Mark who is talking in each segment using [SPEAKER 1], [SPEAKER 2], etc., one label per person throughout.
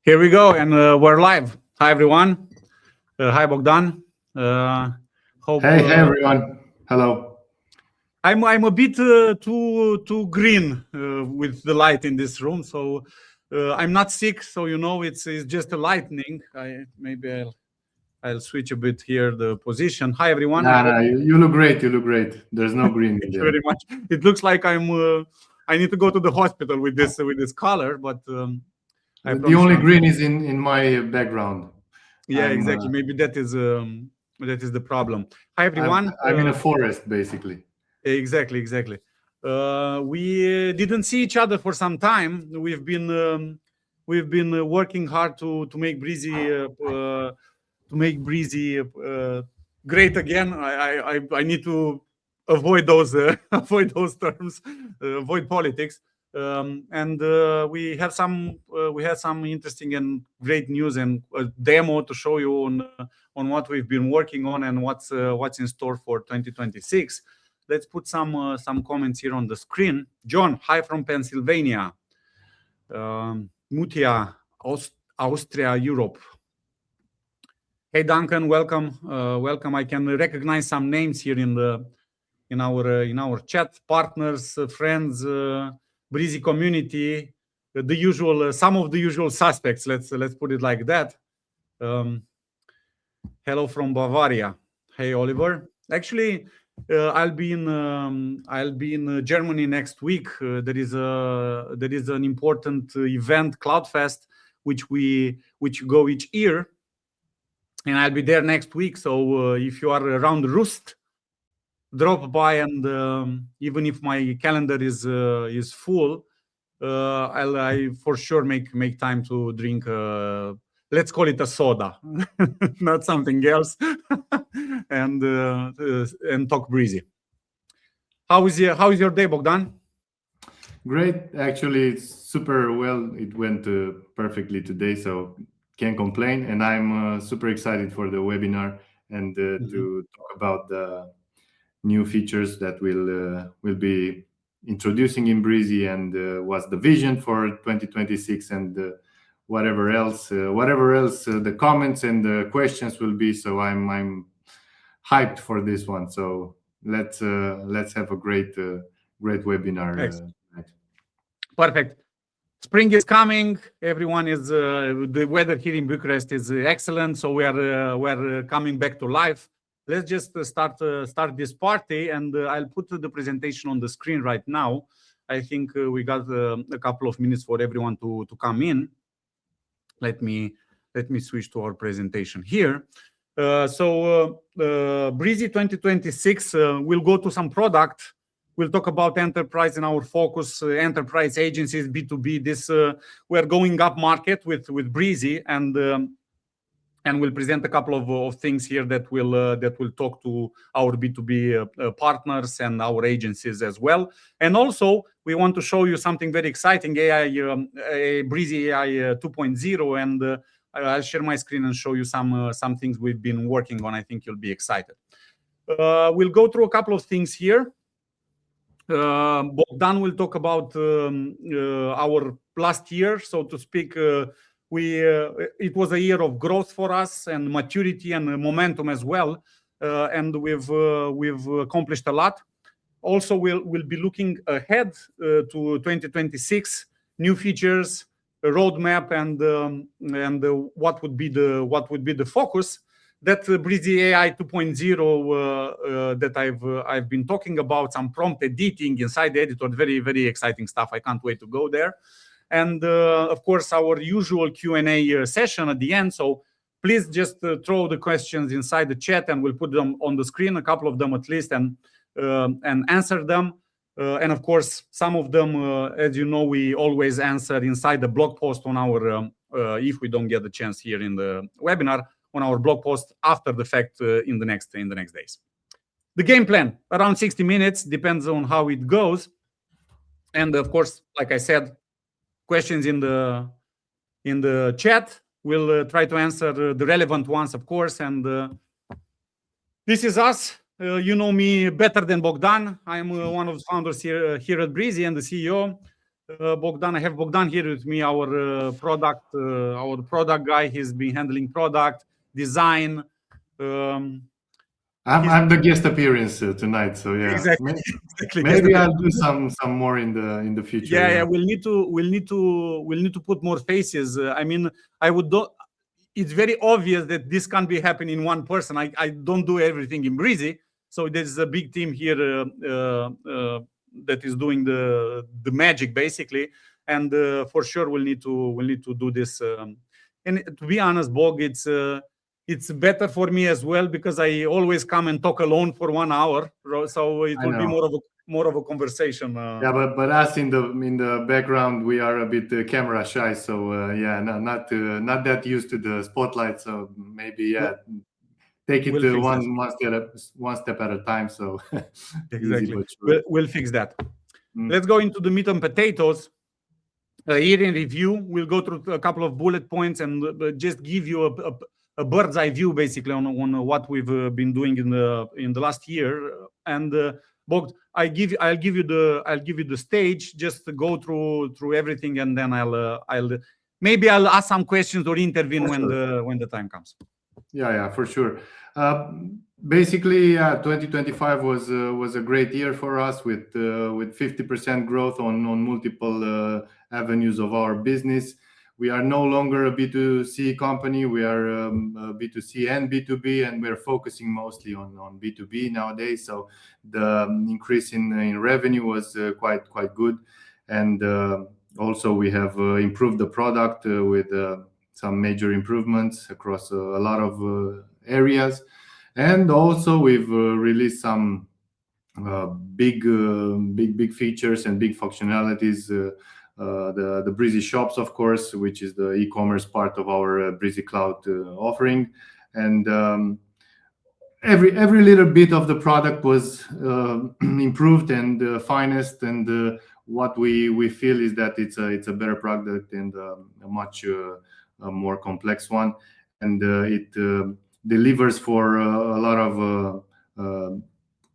[SPEAKER 1] Here we go, and we're live. Hi, everyone. Hi, Bogdan.
[SPEAKER 2] Hey, everyone. Hello.
[SPEAKER 1] I'm a bit too green with the light in this room, so I'm not sick. So it's just a lightning. I'll switch a bit here the position. Hi, everyone.
[SPEAKER 2] Nah, you look great. You look great. There's no green in there.
[SPEAKER 1] Very much. It looks like I need to go to the hospital with this color, but
[SPEAKER 2] the only green is in my background.
[SPEAKER 1] Yeah, exactly. Maybe that is the problem. Hi, everyone.
[SPEAKER 2] I'm in a forest, basically.
[SPEAKER 1] Exactly. We didn't see each other for some time. We've been working hard to make Brizy great again. I need to avoid those terms, avoid politics. And we had some interesting and great news and a demo to show you on what we've been working on and what's in store for 2026. Let's put some comments here on the screen. John, hi from Pennsylvania. Mutia, Austria, Europe. Hey Duncan, welcome. I can recognize some names here in our chat. Partners, friends, Brizy community, the usual, some of the usual suspects. Let's put it like that. Hello from Bavaria. Hey Oliver. Actually, I'll be in Germany next week. There is an important event, CloudFest, which go each year, and I'll be there next week. So if you are around Rust, drop by, and even if my calendar is full, I for sure make time to drink. Let's call it a soda, not something else, and talk Brizy. How is your day, Bogdan?
[SPEAKER 2] Great. Actually, it's super well. It went perfectly today, so can't complain. And I'm super excited for the webinar and to talk about the new features that we'll be introducing in Brizy, and what's the vision for 2026, and whatever else the comments and the questions will be. So I'm hyped for this one. So let's have a great webinar.
[SPEAKER 1] Perfect. Spring is coming. Everyone is the weather here in Bucharest is excellent. So we're coming back to life. Let's just start this party, and I'll put the presentation on the screen right now. I think we got a couple of minutes for everyone to come in. Let me switch to our presentation here. So Brizy 2026, we'll go to some product. We'll talk about enterprise and our focus, enterprise agencies, B2B. This we're going up market with Brizy, and we'll present a couple of things here that will talk to our B2B partners and our agencies as well. And also, we want to show you something very exciting, Brizy AI 2.0, and I'll share my screen and show you some things we've been working on. I think you'll be excited. We'll go through a couple of things here. Bogdan will talk about our last year, so to speak. It was a year of growth for us and maturity and momentum as well, and we've accomplished a lot. Also, we'll be looking ahead to 2026, new features, a roadmap, and what would be the focus. That Brizy AI 2.0 that I've been talking about, some prompt editing inside the editor, very, very exciting stuff. I can't wait to go there. And of course, our usual Q&A session at the end. So please just throw the questions inside the chat, and we'll put them on the screen, a couple of them at least, and answer them. And of course, some of them, as you know, we always answer inside the blog post on our, if we don't get the chance here in the webinar, on our blog post after the fact in the next days. The game plan, around 60 minutes, depends on how it goes. And of course, like I said, questions in the chat. We'll try to answer the relevant ones, of course. And this is us. You know me better than Bogdan. I'm one of the founders here at Brizy and the CEO. Bogdan. I have Bogdan here with me, our product guy. He's been handling product design.
[SPEAKER 2] I'm the guest appearance tonight, so yeah.
[SPEAKER 1] Exactly.
[SPEAKER 2] Maybe I'll do some more in the future.
[SPEAKER 1] Yeah. We'll need to put more faces. I mean, I would do. It's very obvious that this can't be happening in one person. I don't do everything in Brizy, so there's a big team here that is doing the magic basically, and for sure we'll need to do this. And to be honest, Bog, it's better for me as well because I always come and talk alone for 1 hour, so it will be more of a conversation.
[SPEAKER 2] Yeah, but us in the background, we are a bit camera shy, so yeah, not that used to the spotlight. So maybe take it one step at a time. So
[SPEAKER 1] exactly, we'll fix that. Let's go into the meat and potatoes. Here in review, we'll go through a couple of bullet points and just give you a bird's eye view, basically, on what we've been doing in the last year. And Bogd, I'll give you the stage just to go through everything, and then I'll ask some questions or intervene when the time comes.
[SPEAKER 2] Yeah, for sure. Basically, 2025 was a great year for us with 50% growth on multiple avenues of our business. We are no longer a B2C company. We are B2C and B2B, and we're focusing mostly on B2B nowadays. So the increase in revenue was quite good, and also we have improved the product with some major improvements across a lot of areas, and also we've released some big features and big functionalities. The Brizy Shops, of course, which is the e-commerce part of our Brizy Cloud offering, and every little bit of the product was improved and finest. And what we feel is that it's a better product and a much more complex one, and it delivers for a lot of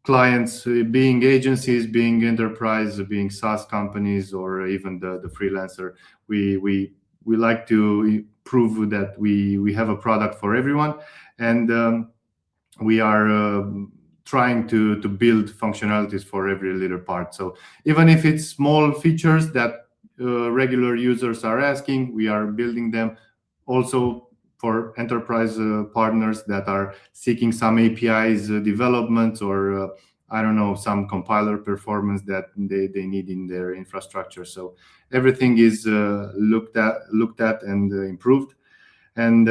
[SPEAKER 2] clients, being agencies, being enterprise, being SaaS companies, or even the freelancer. We like to prove that we have a product for everyone, and we are trying to build functionalities for every little part. So even if it's small features that regular users are asking, we are building them. Also for enterprise partners that are seeking some APIs development or I don't know, some compiler performance that they need in their infrastructure. So everything is looked at and improved. And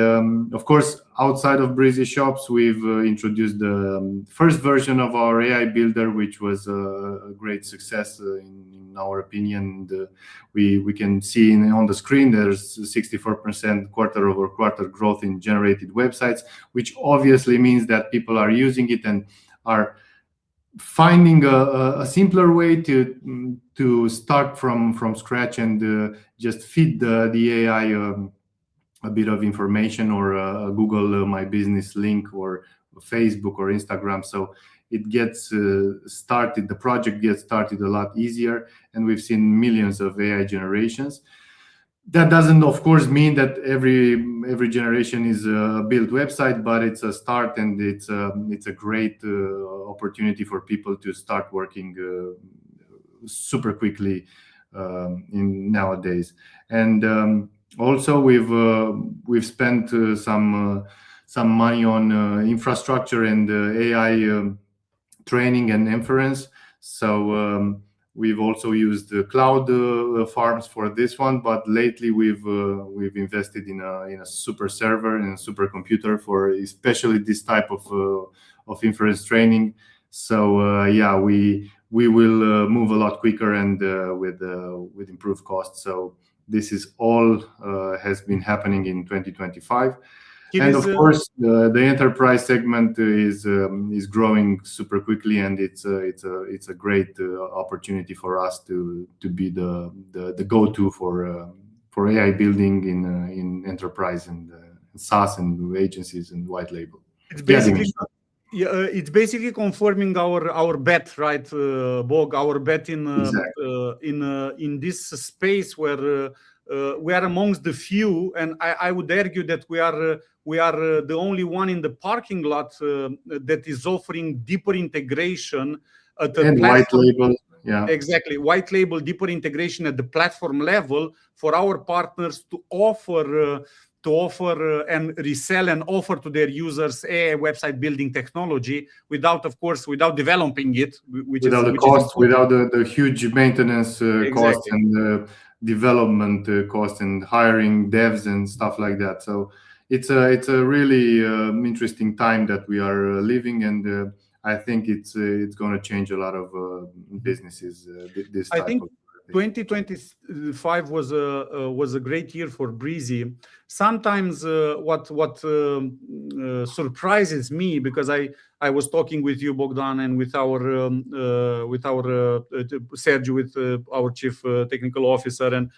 [SPEAKER 2] of course, outside of Brizy Shops, we've introduced the first version of our AI builder, which was a great success in our opinion. We can see on the screen there's 64% quarter-over-quarter growth in generated websites, which obviously means that people are using it and are finding a simpler way to start from scratch and just feed the AI a bit of information or a Google My Business link or Facebook or Instagram. So it gets started, the project gets started a lot easier, and we've seen millions of AI generations. That doesn't, of course, mean that every generation is a built website, but it's a start, and it's a great opportunity for people to start working super quickly in nowadays. And also, we've spent some money on infrastructure and AI training and inference. So we've also used the cloud farms for this one, but lately we've invested in a super server and a super computer for especially this type of inference training. So yeah, we will move a lot quicker and with improved costs. So this is all has been happening in 2025. And of course, the enterprise segment is growing super quickly, and it's a great opportunity for us to be the go-to for AI building in enterprise and SaaS and agencies and white label.
[SPEAKER 1] It's basically Yeah, it's basically confirming our bet, right, Bog? Our bet in this space where we are amongst the few, and I would argue that we are the only one in the parking lot that is offering deeper integration at the
[SPEAKER 2] And white
[SPEAKER 1] platform.
[SPEAKER 2] label, yeah.
[SPEAKER 1] Exactly, white label, deeper integration at the platform level for our partners to offer and resell and offer to their users a website building technology without, of course, without developing it,
[SPEAKER 2] Without the
[SPEAKER 1] which is
[SPEAKER 2] costs,
[SPEAKER 1] important.
[SPEAKER 2] without the huge maintenance costs
[SPEAKER 1] Exactly.
[SPEAKER 2] and development costs and hiring devs and stuff like that. So it's a really interesting time that we are living, and I think it's going to change a lot of businesses. This
[SPEAKER 1] I
[SPEAKER 2] type
[SPEAKER 1] think
[SPEAKER 2] of
[SPEAKER 1] 2025 was a great year for Brizy. Sometimes what surprises me, because I was talking with you, Bogdan, and with our Sergio, with our chief technical officer, and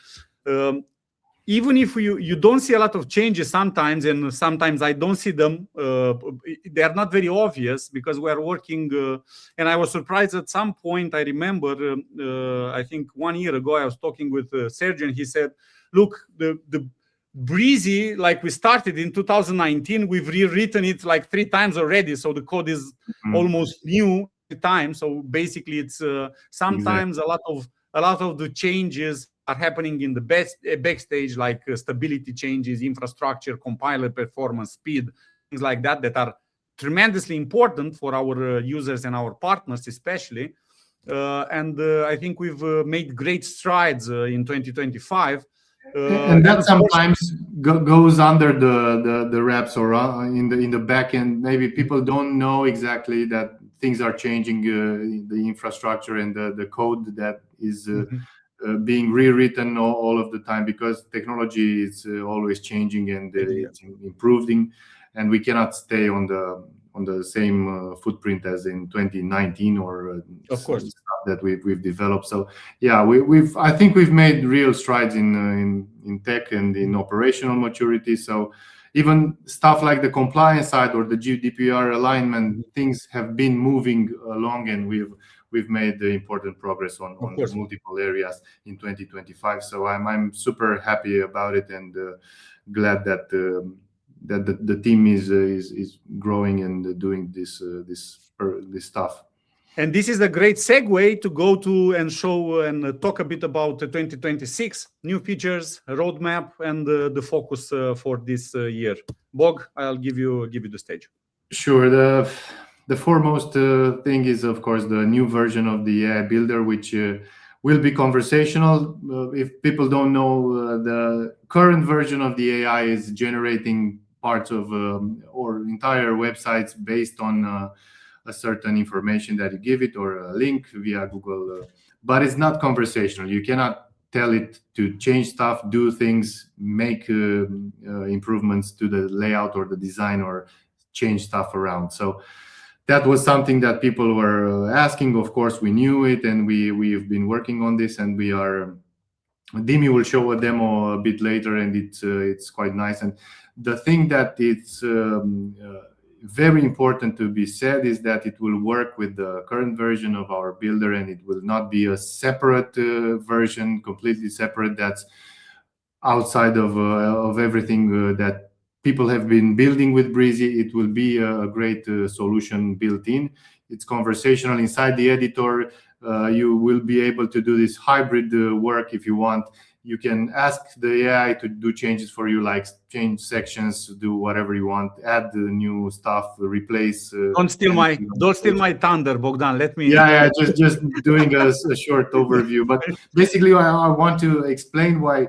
[SPEAKER 1] even if you don't see a lot of changes sometimes, and sometimes I don't see them, they are not very obvious because we are working. And I was surprised at some point. I remember, I think 1 year ago, I was talking with Sergio, and he said, "Look, the Brizy, like we started in 2019, we've rewritten it like 3 times already, so the code is almost new every time. So basically, it's sometimes
[SPEAKER 2] Exactly.
[SPEAKER 1] a lot of the changes are happening in the backstage, like stability changes, infrastructure, compiler performance, speed, things like that, that are tremendously important for our users and our partners, especially. And I think we've made great strides in 2025.
[SPEAKER 2] And
[SPEAKER 1] And
[SPEAKER 2] that
[SPEAKER 1] of course,
[SPEAKER 2] sometimes goes under the wraps or in the back end. Maybe people don't know exactly that things are changing, the infrastructure and the code that is being rewritten all of the time, because technology is always changing and it's improving, and we cannot stay on the same footprint as in 2019 or
[SPEAKER 1] of course,
[SPEAKER 2] stuff that we've developed. So yeah, I think we've made real strides in tech and in operational maturity. So even stuff like the compliance side or the GDPR alignment, things have been moving along, and we've made important progress on
[SPEAKER 1] of course.
[SPEAKER 2] multiple areas in 2025. So I'm super happy about it, and glad that that the team is growing and doing this stuff.
[SPEAKER 1] And this is a great segue to go to and show and talk a bit about 2026 new features, roadmap, and the focus for this year. Bog, I'll give you the stage.
[SPEAKER 2] Sure. The foremost thing is, of course, the new version of the AI Builder, which will be conversational. If people don't know, the current version of the AI is generating parts of or entire websites based on a certain information that you give it or a link via Google, but it's not conversational. You cannot tell it to change stuff, do things, make improvements to the layout or the design, or change stuff around. So that was something that people were asking. Of course, we knew it, and we've been working on this, and we are. Dimi will show a demo a bit later, and it's quite nice. And the thing that it's very important to be said is that it will work with the current version of our builder, and it will not be a separate version, completely separate, that's outside of everything that people have been building with Brizy. It will be a great solution built in. It's conversational inside the editor. You will be able to do this hybrid work if you want. You can ask the AI to do changes for you, like change sections, do whatever you want, add the new stuff, replace.
[SPEAKER 1] Don't steal my thunder, Bogdan. Let me.
[SPEAKER 2] Yeah, just doing a short overview. But basically, I want to explain why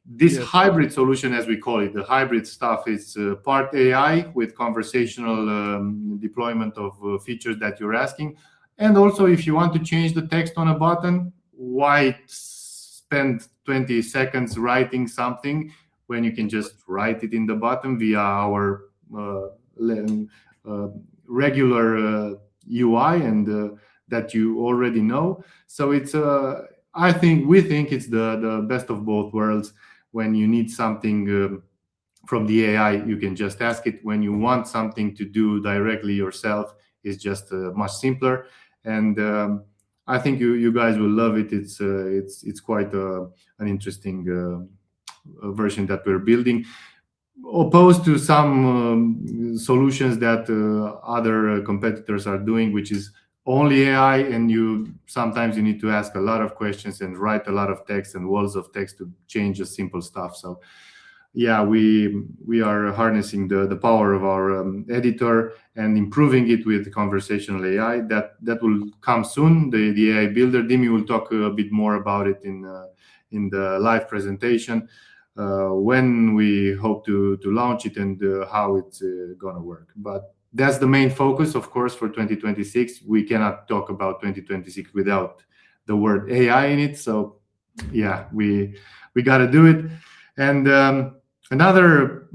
[SPEAKER 2] this hybrid solution, as we call it, the hybrid stuff, is part AI with conversational deployment of features that you're asking. And also, if you want to change the text on a button, why spend 20 seconds writing something when you can just write it in the button via our regular UI and that you already know. So it's we think it's the best of both worlds. When you need something from the AI, you can just ask it. When you want something to do directly yourself, is just much simpler. And I think you guys will love it. It's quite an interesting version that we're building, opposed to some solutions that other competitors are doing, which is only AI, and sometimes you need to ask a lot of questions and write a lot of text and walls of text to change the simple stuff. So yeah, we are harnessing the power of our editor and improving it with conversational AI. That will come soon. The AI builder, Dimi will talk a bit more about it in the live presentation when we hope to launch it and how it's gonna work. But that's the main focus, of course, for 2026. We cannot talk about 2026 without the word AI in it. So yeah, we got to do it. And another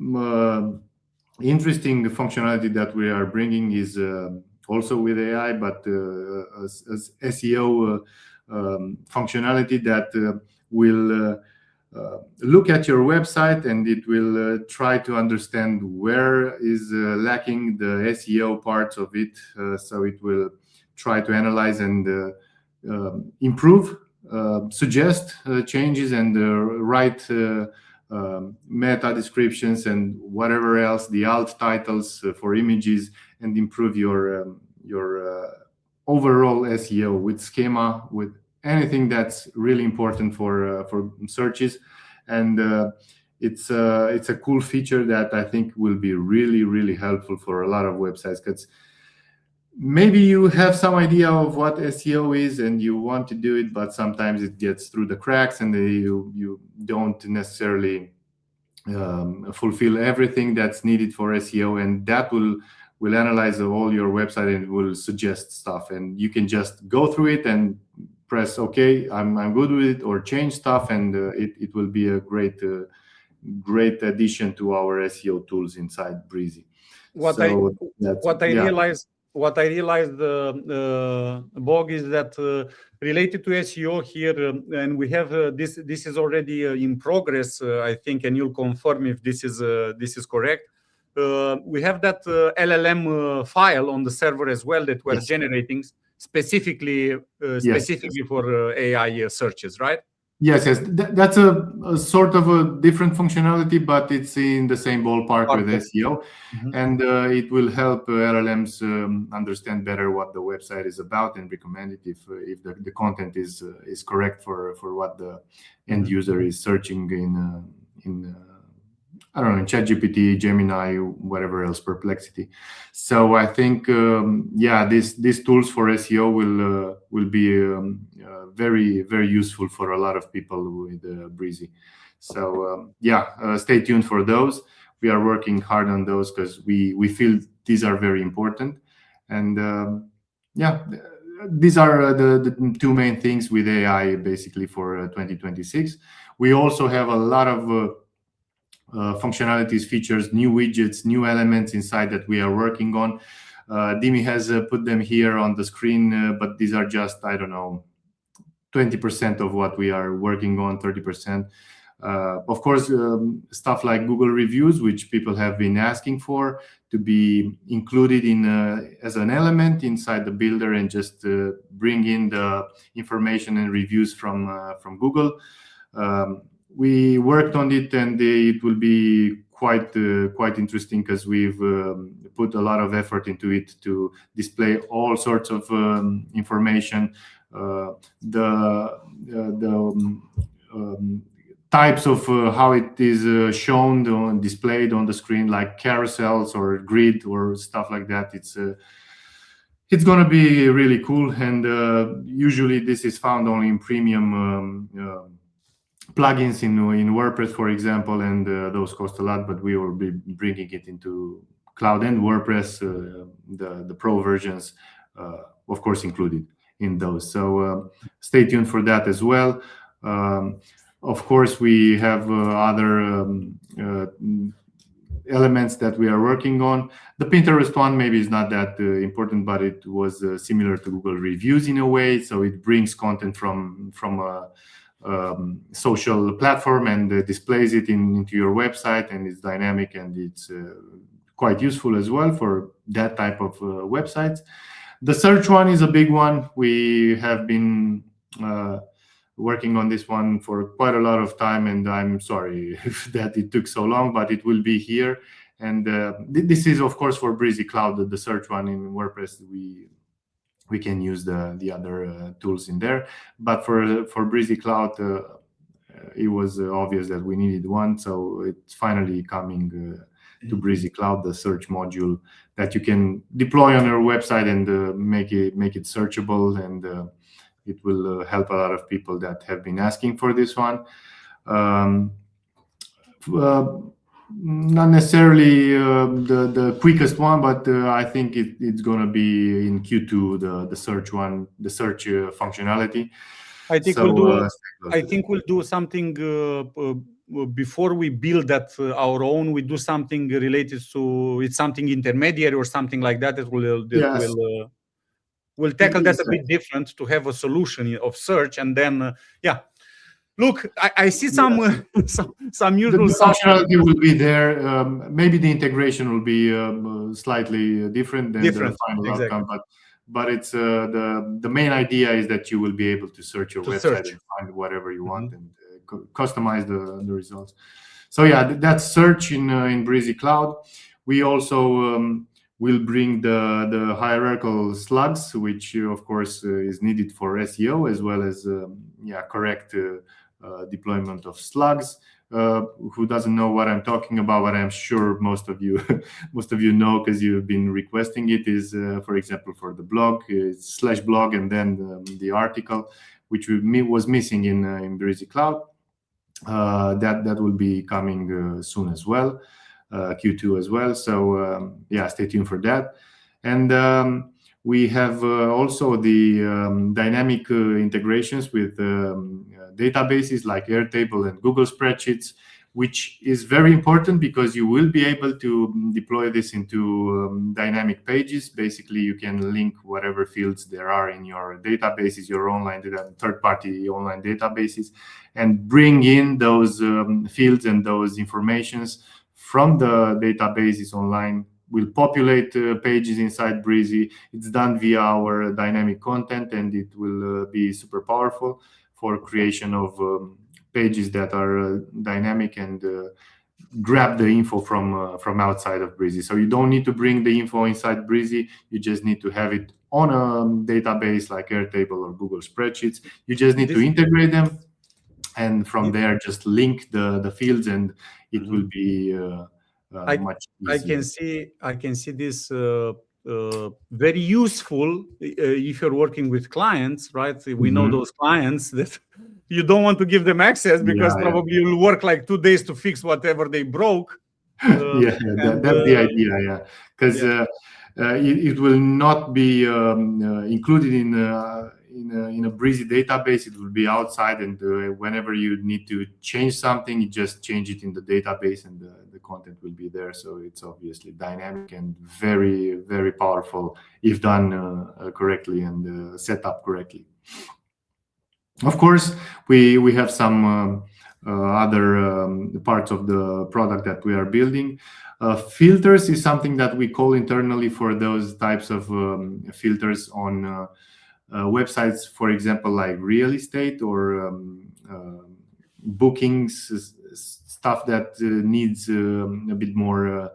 [SPEAKER 2] interesting functionality that we are bringing is also with AI, but as SEO functionality that will look at your website, and it will try to understand where is lacking the SEO parts of it. So it will try to analyze and improve, suggest changes, and write meta descriptions and whatever else, the alt titles for images, and improve your overall SEO with schema, with anything that's really important for searches. And it's a cool feature that I think will be really helpful for a lot of websites, because maybe you have some idea of what SEO is and you want to do it, but sometimes it gets through the cracks and you don't necessarily fulfill everything that's needed for SEO, and that will analyze all your website and will suggest stuff, and you can just go through it and press OK, I'm good with it, or change stuff, and it will be a great addition to our SEO tools inside Brizy.
[SPEAKER 1] What I realized, Bog, is that related to SEO here, and we have this is already in progress, I think, and you'll confirm if this is correct. We have that LLM file on the server as well that we're generating specifically for AI searches, right?
[SPEAKER 2] Yes. That's a sort of a different functionality, but it's in the same ballpark with SEO. And it will help LLMs understand better what the website is about and recommend it if the content is correct for what the end user is searching in I don't know, in ChatGPT, Gemini, whatever else, Perplexity. So I think these tools for SEO will be very useful for a lot of people with Brizy. So stay tuned for those. We are working hard on those because we feel these are very important. And these are the two main things with AI basically for 2026. We also have a lot of functionalities, features, new widgets, new elements inside that we are working on. Dimi has put them here on the screen, but these are just, I don't know, 20% of what we are working on, 30%. Of course, stuff like Google reviews, which people have been asking for, to be included in as an element inside the builder, and just bring in the information and reviews from Google. We worked on it, and it will be quite interesting, because we've put a lot of effort into it to display all sorts of information, the types of how it is shown displayed on the screen, like carousels or grid or stuff like that. It's going to be really cool, and usually this is found only in premium plugins in WordPress, for example, and those cost a lot, but we will be bringing it into Cloud and WordPress, the Pro versions, of course, included in those. So stay tuned for that as well. Of course, we have other elements that we are working on. The Pinterest one maybe is not that important, but it was similar to Google reviews in a way. So it brings content from a social platform and displays it into your website, and it's dynamic, and it's quite useful as well for that type of websites. The search one is a big one. We have been working on this one for quite a lot of time, and I'm sorry that it took so long, but it will be here. And this is, of course, for Brizy Cloud, the search one in WordPress. We can use the other tools in there, but for Brizy Cloud, it was obvious that we needed one, so it's finally coming to Brizy Cloud, the search module that you can deploy on your website and make it searchable, and it will help a lot of people that have been asking for this one. Not necessarily the quickest one, but I think it's going to be in Q2, the search one, the search functionality.
[SPEAKER 1] I think we'll do something before we build that our own. We do something related to it's something intermediary or something like that. We'll tackle that a bit different to have a solution of search, and then Look, I see some usual.
[SPEAKER 2] The functionality will be there. Maybe the integration will be slightly different than the final outcome, but it's the main idea is that you will be able to search your website and find whatever you want and customize the results. So yeah, that's search in Brizy Cloud. We also will bring the hierarchical slugs, which of course is needed for SEO, as well as correct deployment of slugs. Who doesn't know what I'm talking about, but I'm sure most of you know, because you've been requesting it, is for example for the blog, /blog, and then the article, which was missing in Brizy Cloud. That will be coming soon as well, Q2 as well. So stay tuned for that. And we have also the dynamic integrations with databases like Airtable and Google Spreadsheets, which is very important because you will be able to deploy this into dynamic pages. Basically, you can link whatever fields there are in your databases, your online third-party online databases, and bring in those fields and those informations from the databases online. Will populate pages inside Brizy. It's done via our dynamic content, and it will be super powerful for creation of pages that are dynamic and grab the info from outside of Brizy. So you don't need to bring the info inside Brizy. You just need to have it on a database like Airtable or Google Spreadsheets. You just need to integrate them, and from there just link the fields, and it will be much easier.
[SPEAKER 1] I can see this very useful if you're working with clients, right? We know those clients that you don't want to give them access because probably you'll work like 2 days to fix whatever they broke.
[SPEAKER 2] That's the idea, because it will not be included in a Brizy database. It will be outside, and whenever you need to change something, you just change it in the database, and the content will be there. So it's obviously dynamic and very, very powerful if done correctly and set up correctly. Of course, we have some other parts of the product that we are building. Filters is something that we call internally for those types of filters on websites, for example, like real estate or bookings, stuff that needs a bit more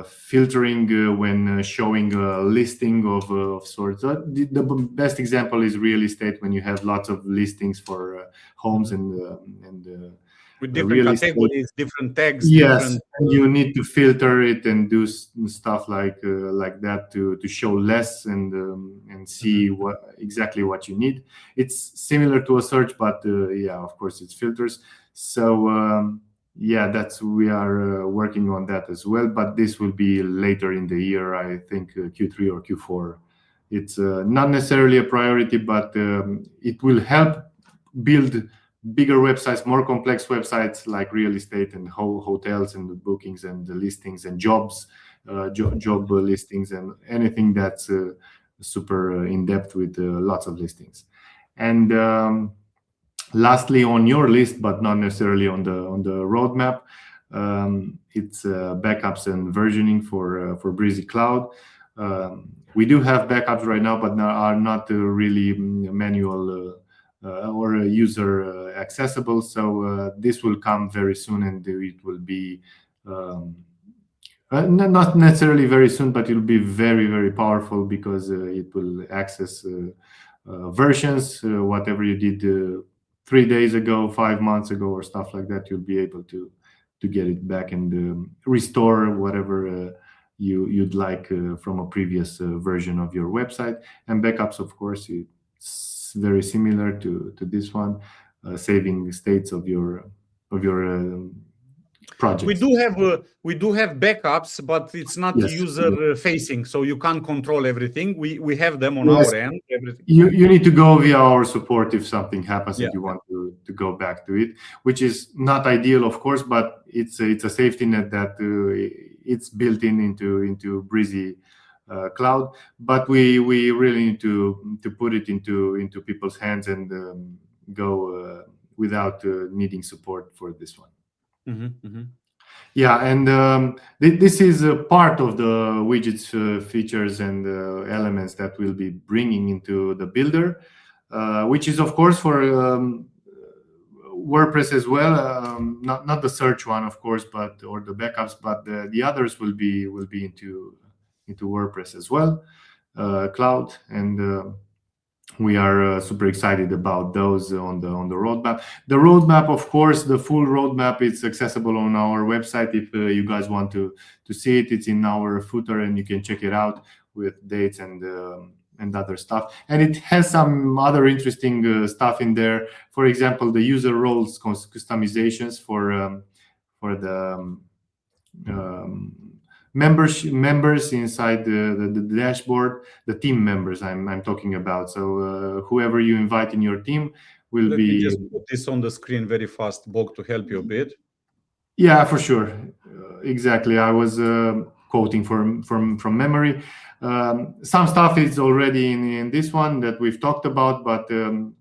[SPEAKER 2] filtering when showing a listing of sorts. The best example is real estate, when you have lots of listings for homes and
[SPEAKER 1] with different categories, different tags.
[SPEAKER 2] Yes, and you need to filter it and do stuff like that to show less and see exactly what you need. It's similar to a search, but of course it's filters. So we are working on that as well, but this will be later in the year. I think Q3 or Q4. It's not necessarily a priority, but it will help build bigger websites, more complex websites like real estate and hotels and the bookings and the listings and jobs, job listings, and anything that's super in depth with lots of listings. And lastly, on your list, but not necessarily on the roadmap, It's backups and versioning for Brizy Cloud. We do have backups right now, but are not really manual or user accessible. So this will come very soon, and it will be not necessarily very soon, but it will be very, very powerful, because it will access versions, whatever you did 3 days ago, 5 months ago, or stuff like that. You'll be able to get it back and restore whatever you'd like from a previous version of your website. And backups, of course, it's very similar to this one, saving states of your projects.
[SPEAKER 1] We do have backups, but it's not user facing, so you can't control everything. We have them on our end. Everything.
[SPEAKER 2] You need to go via our support if something happens and you want to go back to it, which is not ideal, of course, but it's a safety net that it's built into Brizy Cloud. But we really need to put it into people's hands and go without needing support for this one. Yeah, and this is a part of the widgets features and elements that we'll be bringing into the builder, which is, of course, for WordPress as well. Not the search one, of course, or the backups, but the others will be into WordPress as well, cloud, and we are super excited about those on the roadmap. The roadmap, of course, the full roadmap is accessible on our website. If you guys want to see it, it's in our footer, and you can check it out with dates and other stuff. And it has some other interesting stuff in there. For example, the user roles customizations for the members inside the dashboard, the team members I'm talking about. So whoever you invite in your team will
[SPEAKER 1] Let
[SPEAKER 2] be.
[SPEAKER 1] me just put this on the screen very fast, Bog, to help you a bit.
[SPEAKER 2] Yeah, for sure. Exactly. I was quoting from memory. Some stuff is already in this one that we've talked about, but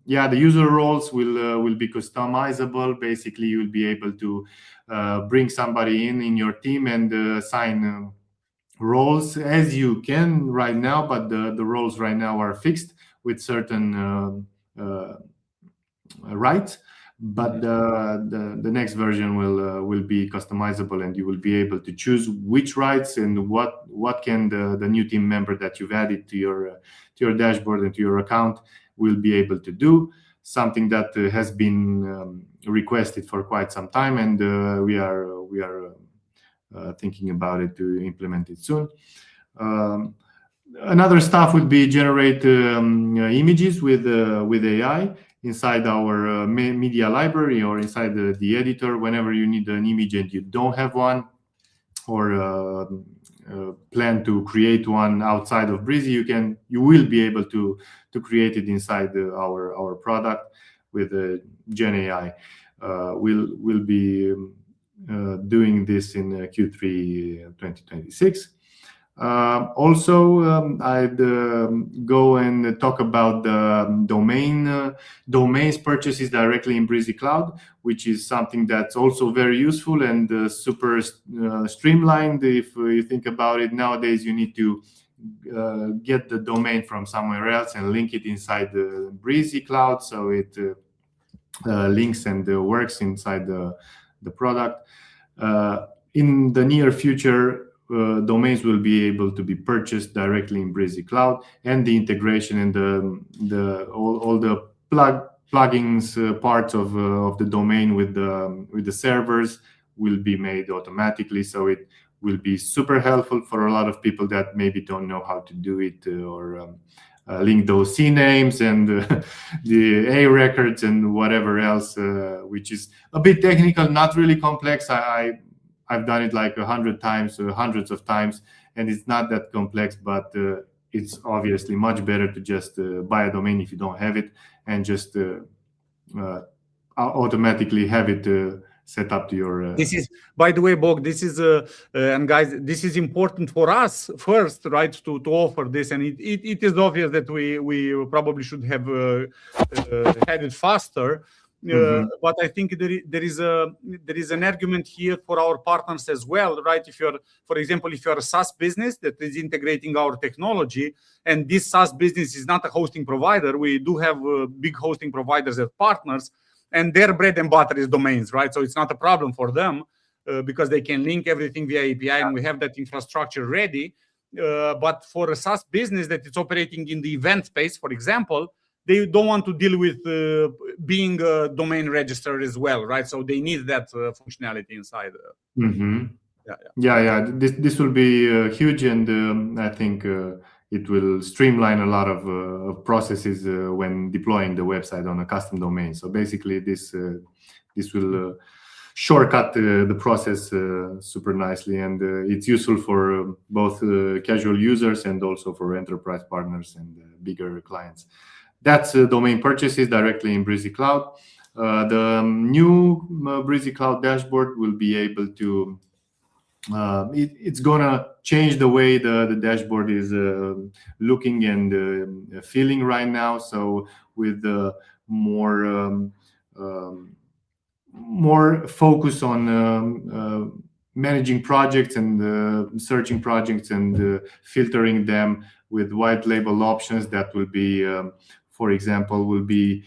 [SPEAKER 2] yeah, the user roles will be customizable. Basically, you'll be able to bring somebody in your team and assign roles as you can right now, but the roles right now are fixed with certain rights. But the next version will be customizable, and you will be able to choose which rights and what can the new team member that you've added to your dashboard and to your account will be able to do. Something that has been requested for quite some time, and we are thinking about it to implement it soon. Another stuff would be generate images with AI inside our media library or inside the editor. Whenever you need an image and you don't have one, or plan to create one outside of Brizy, you will be able to create it inside our product with Gen AI. We'll be doing this in Q3 2026. Also, I'd go and talk about the domains purchases directly in Brizy Cloud, which is something that's also very useful and super streamlined. If you think about it, nowadays you need to get the domain from somewhere else and link it inside the Brizy Cloud, so it links and works inside the product. In the near future, domains will be able to be purchased directly in Brizy Cloud, and the integration and all the plugins parts of the domain with the servers will be made automatically. So it will be super helpful for a lot of people that maybe don't know how to do it, or link those C names and the A records and whatever else, which is a bit technical, not really complex. I've done it like 100 times, hundreds of times, and it's not that complex, but it's obviously much better to just buy a domain if you don't have it, and just automatically have it set up to your.
[SPEAKER 1] This is, by the way, Bog, this is and guys, this is important for us first, right? To offer this, and it is obvious that we probably should have had it faster. But I think there is an argument here for our partners as well, right? If you're, for example, if you're a SaaS business that is integrating our technology, and this SaaS business is not a hosting provider, we do have big hosting providers as partners, and their bread and butter is domains, right? So it's not a problem for them because they can link everything via API, and we have that infrastructure ready. But for a SaaS business that is operating in the event space, for example, they don't want to deal with being a domain registered as well, right? So they need that functionality inside.
[SPEAKER 2] Yeah. This will be huge, and I think it will streamline a lot of processes when deploying the website on a custom domain. So basically, this will shortcut the process super nicely, and it's useful for both casual users and also for enterprise partners and bigger clients. That's domain purchases directly in Brizy Cloud. The new Brizy Cloud dashboard will be able to it's gonna change the way the dashboard is looking and feeling right now. So with more focus on managing projects and searching projects and filtering them with white label options, that will be, for example, will be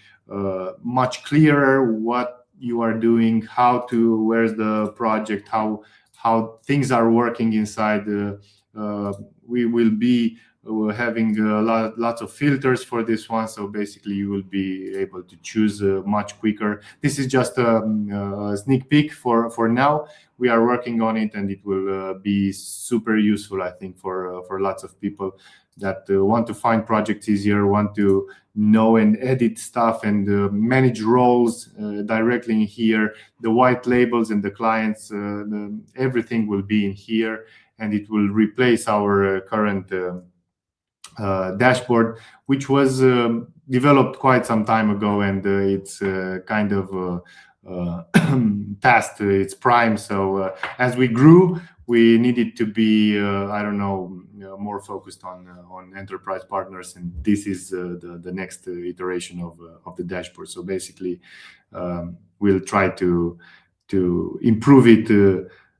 [SPEAKER 2] much clearer what you are doing, where's the project, how things are working inside. We will be having lots of filters for this one, so basically you will be able to choose much quicker. This is just a sneak peek for now. We are working on it, and it will be super useful, I think, for lots of people that want to find projects easier, want to know and edit stuff and manage roles directly in here. The white labels and the clients, everything will be in here, and it will replace our current dashboard, which was developed quite some time ago, and it's kind of past its prime. So as we grew, we needed to be more focused on enterprise partners, and this is the next iteration of the dashboard. So basically we'll try to improve it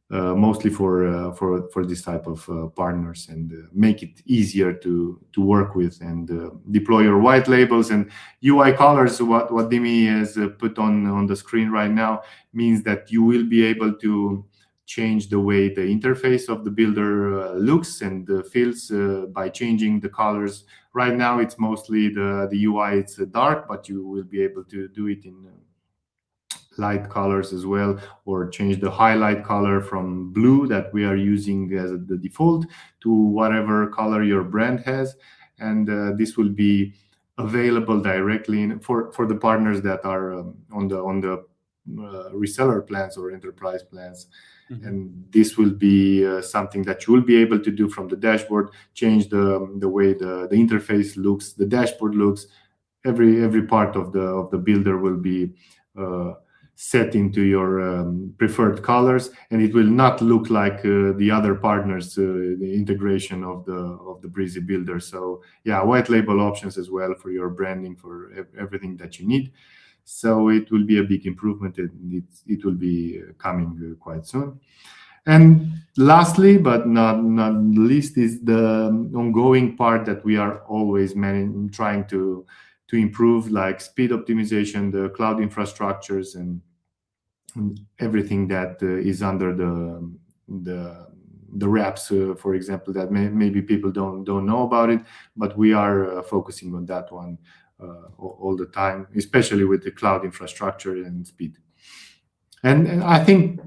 [SPEAKER 2] mostly for this type of partners, and make it easier to work with and deploy your white labels and UI colors. What Dimi has put on the screen right now means that you will be able to change the way the interface of the builder looks and feels by changing the colors. Right now it's mostly the UI, it's dark, but you will be able to do it in light colors as well, or change the highlight color from blue that we are using as the default to whatever color your brand has. And this will be available directly for the partners that are on the reseller plans or enterprise plans. And this will be something that you will be able to do from the dashboard, change the way the interface looks, the dashboard looks. Every part of the builder will be set into your preferred colors, and it will not look like the other partners, the integration of the Brizy builder. So yeah, white label options as well for your branding, for everything that you need. So it will be a big improvement, and it will be coming quite soon. And lastly, but not least, is the ongoing part that we are always trying to improve, like speed optimization, the cloud infrastructures, and everything that is under the wraps, for example, that maybe people don't know about it, but we are focusing on that one all the time, especially with the cloud infrastructure and speed. And I think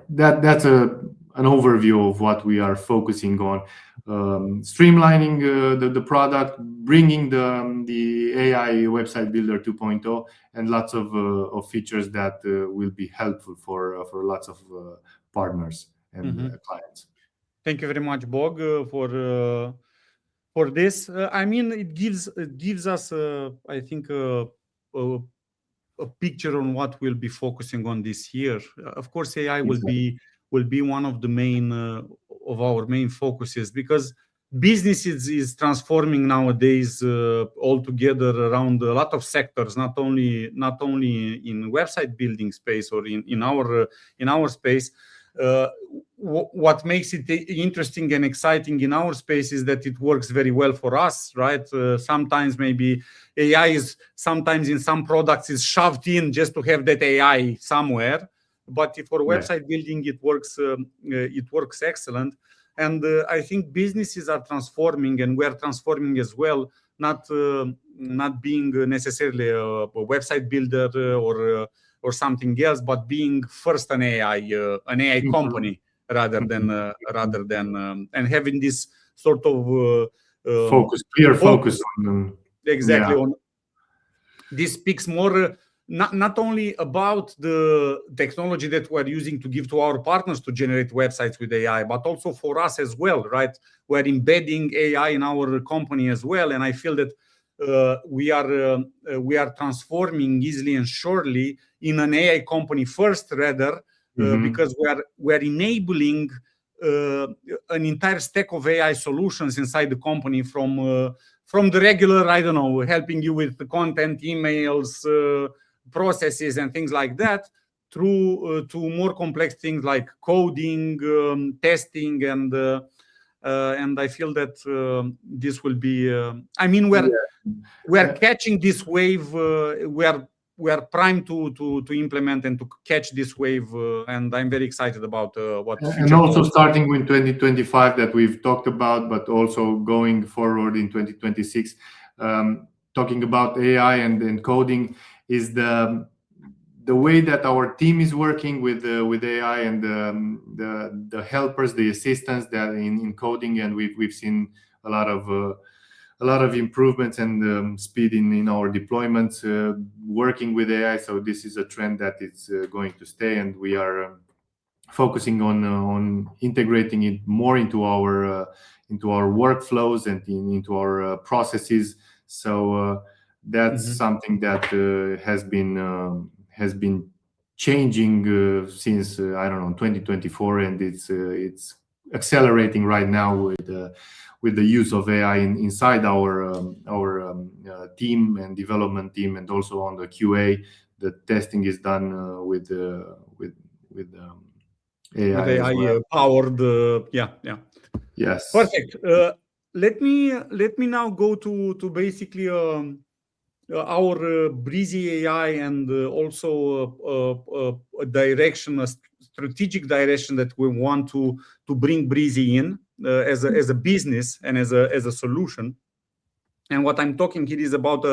[SPEAKER 2] that's an overview of what we are focusing on. Streamlining the product, bringing the AI website builder 2.0, and lots of features that will be helpful for lots of partners and clients.
[SPEAKER 1] Thank you very much, Bog, for this. I mean, it gives us, I think, a picture on what we'll be focusing on this year. Of course, AI will be one of the main of our main focuses, because businesses is transforming nowadays altogether around a lot of sectors, not only in website building space or in our space. What makes it interesting and exciting in our space is that it works very well for us, right? Sometimes maybe AI is sometimes in some products is shoved in just to have that AI somewhere, but for website building it works excellent. And I think businesses are transforming, and we're transforming as well. Not being necessarily a website builder or something else, but being first an AI company rather than and having this sort of
[SPEAKER 2] clear focus on
[SPEAKER 1] exactly on. This speaks more. Not only about the technology that we're using to give to our partners to generate websites with AI, but also for us as well, right? We're embedding AI in our company as well, and I feel that we are transforming easily and surely in an AI company first, rather, because we're enabling an entire stack of AI solutions inside the company from the regular, I don't know, helping you with the content, emails, processes and things like that, through to more complex things like coding, testing, and I feel that this will be. I mean, we're catching this wave. We are primed to implement and to catch this wave, and I'm very excited about what.
[SPEAKER 2] And also starting with 2025 that we've talked about, but also going forward in 2026, talking about AI and coding is the way that our team is working with AI and the helpers, the assistants that in coding, and we've seen a lot of improvements and speed in our deployments working with AI. So this is a trend that is going to stay, and we are focusing on integrating it more into our workflows and into our processes. So that's something that has been changing since I don't know 2024, and it's accelerating right now with the use of AI inside our team and development team, and also on the QA. The testing is done with AI.
[SPEAKER 1] With AI well. Powered,
[SPEAKER 2] Yes.
[SPEAKER 1] Perfect. Let me now go to basically our Brizy AI and also a direction, a strategic direction that we want to bring Brizy in as a business and as a solution. And what I'm talking here is about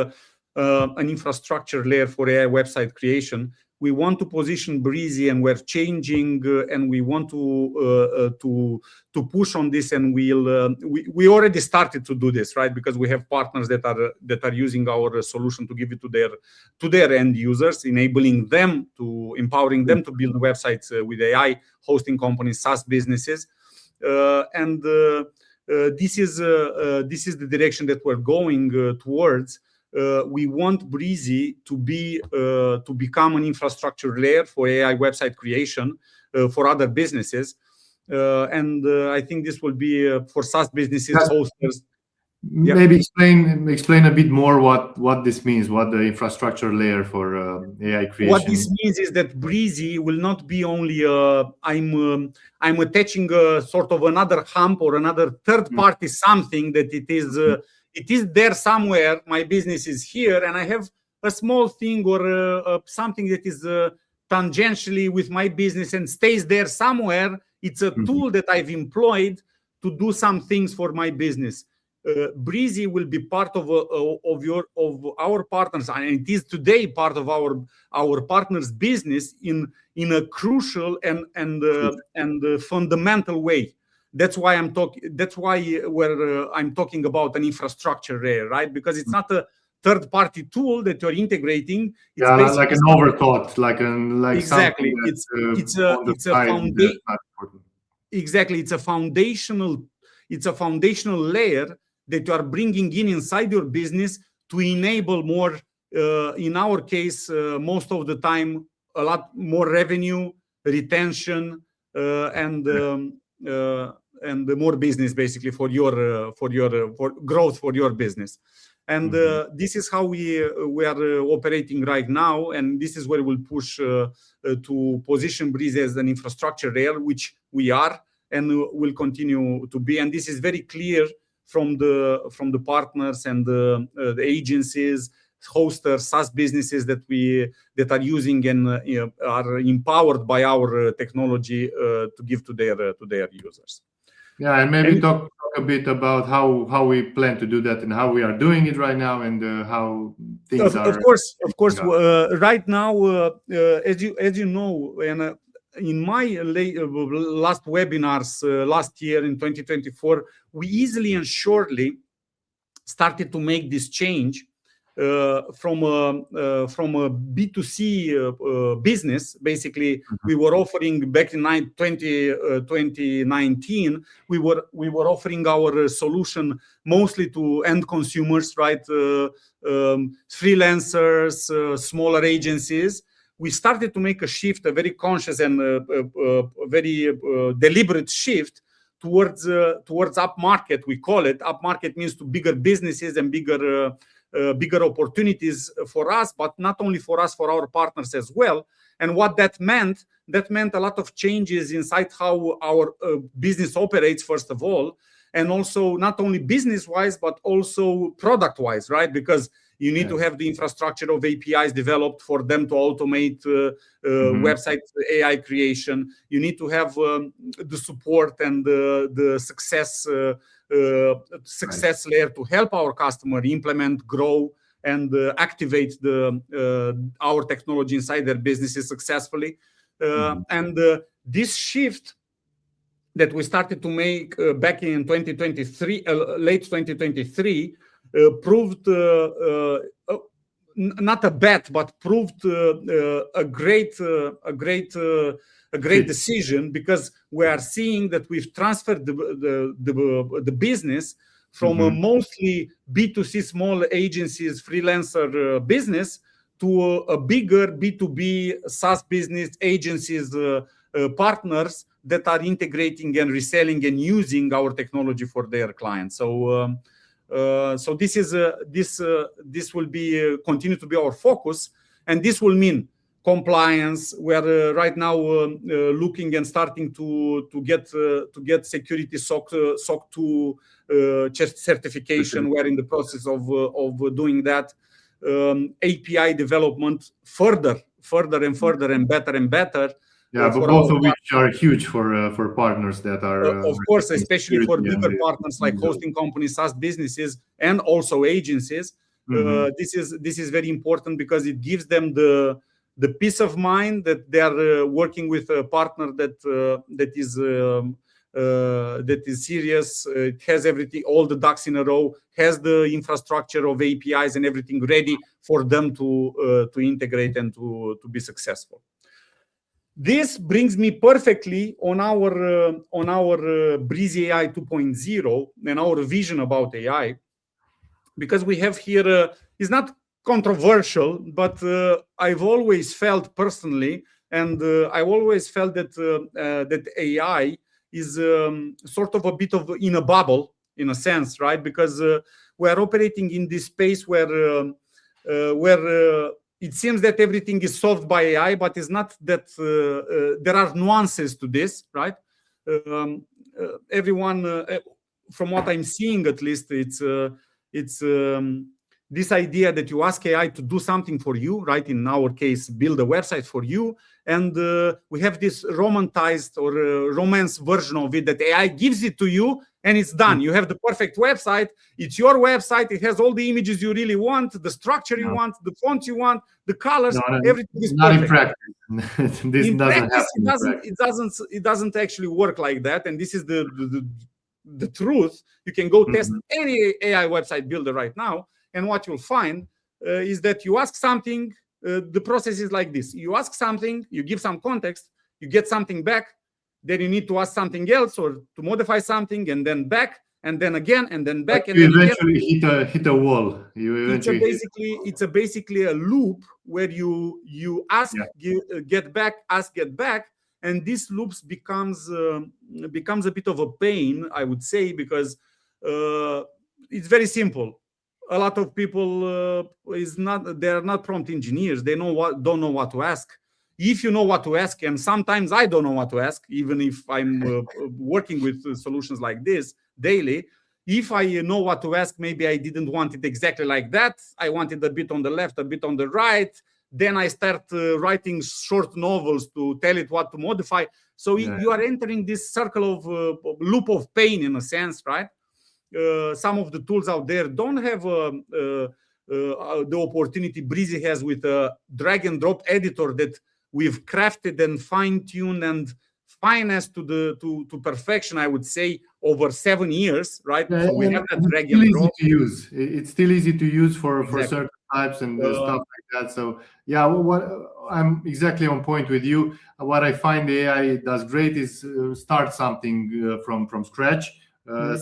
[SPEAKER 1] an infrastructure layer for AI website creation. We want to position Brizy, and we're changing, and we want to push on this. And we already started to do this, right? Because we have partners that are using our solution to give it to their end users, empowering them to build websites with AI, hosting companies, SaaS businesses, and this is the direction that we're going towards. We want Brizy to become an infrastructure layer for AI website creation for other businesses, and I think this will be for SaaS businesses, hosters.
[SPEAKER 2] Maybe explain a bit more what this means, what the infrastructure layer for AI creation.
[SPEAKER 1] What this means is that Brizy will not be only I'm attaching a sort of another hump or another third party something that it is there somewhere. My business is here, and I have a small thing or something that is tangentially with my business and stays there somewhere. It's a tool that I've employed to do some things for my business. Brizy will be part of our partners, and it is today part of our partners' business in a crucial and fundamental way. That's why I'm talking. That's why I'm talking about an infrastructure layer, right? Because it's not a third-party tool that you're integrating.
[SPEAKER 2] It's like an overthought,
[SPEAKER 1] exactly. It's a foundation. Exactly, it's a foundational layer that you are bringing inside your business to enable more. In our case, most of the time, a lot more revenue, retention, and more business basically for growth for your business. And this is how we are operating right now, and this is where we'll push to position Brizy as an infrastructure layer, which we are and will continue to be. And this is very clear from the partners and the agencies, hosters, SaaS businesses that are using and are empowered by our technology to give to their users.
[SPEAKER 2] Yeah, and maybe talk a bit about how we plan to do that and how we are doing it right now, and how things are.
[SPEAKER 1] Of course. Right now, as you know, and in my last webinars last year in 2024, we easily and surely started to make this change from a B2C business. Basically, we were offering back in 2019. We were offering our solution mostly to end consumers, right? Freelancers, smaller agencies. We started to make a shift, a very conscious and very deliberate shift towards upmarket. We call it upmarket, means to bigger businesses and bigger opportunities for us, but not only for us, for our partners as well. And what that meant a lot of changes inside how our business operates, first of all, and also not only business-wise, but also product-wise, right? Because you need to have the infrastructure of APIs developed for them to automate website AI creation. You need to have the support and the success layer to help our customer implement, grow, and activate our technology inside their businesses successfully. And this shift that we started to make back in 2023, late 2023, proved not a bet, but proved a great decision, because we are seeing that we've transferred the business from a mostly B2C small agencies freelancer business to a bigger B2B SaaS business agencies partners that are integrating and reselling and using our technology for their clients. So this will be continue to be our focus, and this will mean compliance. We are right now looking and starting to get security SOC 2 certification. We're in the process of doing that. API development further and better.
[SPEAKER 2] Yeah, but both of which are huge for partners that are
[SPEAKER 1] of course, especially for bigger partners like hosting companies, SaaS businesses, and also agencies. This is very important because it gives them the peace of mind that they are working with a partner that is serious. It has everything, all the ducks in a row, has the infrastructure of APIs and everything ready for them to integrate and to be successful. This brings me perfectly on our Brizy AI 2.0 and our vision about AI, because we have here is not controversial, but I've always felt personally, and I've always felt that AI is sort of a bit of in a bubble, in a sense, right? Because we are operating in this space where it seems that everything is solved by AI, but it's not that. There are nuances to this, right? Everyone, from what I'm seeing at least, it's this idea that you ask AI to do something for you, right? In our case, build a website for you. And we have this romanticized or romance version of it that AI gives it to you and it's done. You have the perfect website. It's your website. It has all the images you really want, the structure you want, the fonts you want, the colors, everything is
[SPEAKER 2] not
[SPEAKER 1] perfect.
[SPEAKER 2] In practice. This doesn't happen.
[SPEAKER 1] It doesn't actually work like that. And this is the truth. You can go test any AI website builder right now, and what you'll find is that you ask something. The process is like this: you ask something, you give some context, you get something back, then you need to ask something else or to modify something, and then back, and then again, and then back,
[SPEAKER 2] but
[SPEAKER 1] and then
[SPEAKER 2] eventually hit a wall.
[SPEAKER 1] It's basically a loop where you ask, get back, ask, get back, And this loops becomes a bit of a pain, I would say, because it's very simple. A lot of people they're not prompt engineers. They don't know what to ask. If you know what to ask, and sometimes I don't know what to ask, even if I'm working with solutions like this daily. If I know what to ask, maybe I didn't want it exactly like that. I wanted a bit on the left, a bit on the right. Then I start writing short novels to tell it what to modify. So you are entering this circle of loop of pain, in a sense, right? Some of the tools out there don't have the opportunity Brizy has with a drag and drop editor that we've crafted and fine-tuned and finessed to perfection, I would say, over 7 years, right?
[SPEAKER 2] Yeah,
[SPEAKER 1] so we have that drag
[SPEAKER 2] and
[SPEAKER 1] drop.
[SPEAKER 2] Easy to use. It's still easy to use for certain types and stuff like that. So yeah, what I'm exactly on point with you. What I find the AI does great is start something from scratch.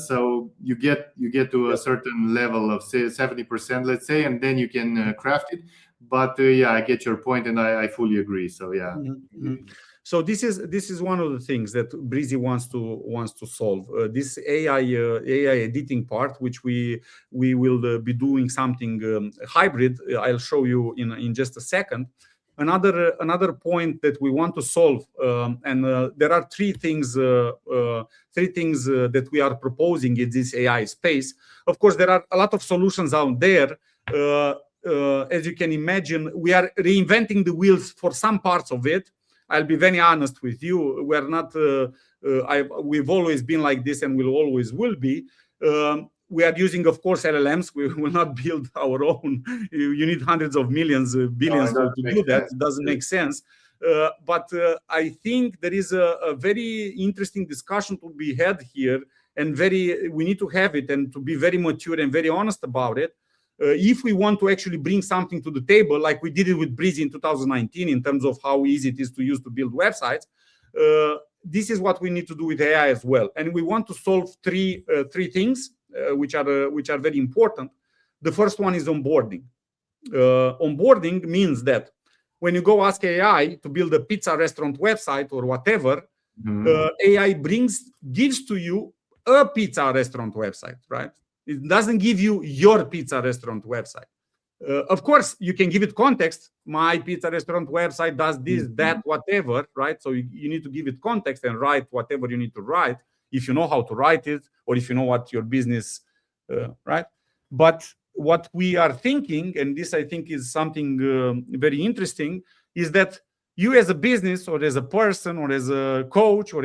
[SPEAKER 2] So you get to a certain level of, say, 70%, let's say, and then you can craft it. But yeah, I get your point, and I fully agree. So yeah.
[SPEAKER 1] So this is one of the things that Brizy wants to solve. This AI editing part, which we will be doing something hybrid. I'll show you in just a second. Another point that we want to solve, and there are three things that we are proposing in this AI space. Of course, there are a lot of solutions out there. As you can imagine, we are reinventing the wheels for some parts of it. I'll be very honest with you. We're not. We've always been like this, and will always will be. We are using, of course, LLMs. We will not build our own. You need hundreds of millions, billions to do that. It doesn't make sense. But I think there is a very interesting discussion to be had here, and we need to have it and to be very mature and very honest about it. If we want to actually bring something to the table, like we did it with Brizy in 2019, in terms of how easy it is to use to build websites, this is what we need to do with AI as well. And we want to solve three things which are very important. The first one is onboarding. Onboarding means that when you go ask AI to build a pizza restaurant website or whatever, AI gives to you a pizza restaurant website, right? It doesn't give you your pizza restaurant website. Of course, you can give it context. My pizza restaurant website does this, that, whatever, right? So you need to give it context and write whatever you need to write, if you know how to write it, or if you know what your business, right? But what we are thinking, and this I think is something very interesting, is that you as a business or as a person or as a coach or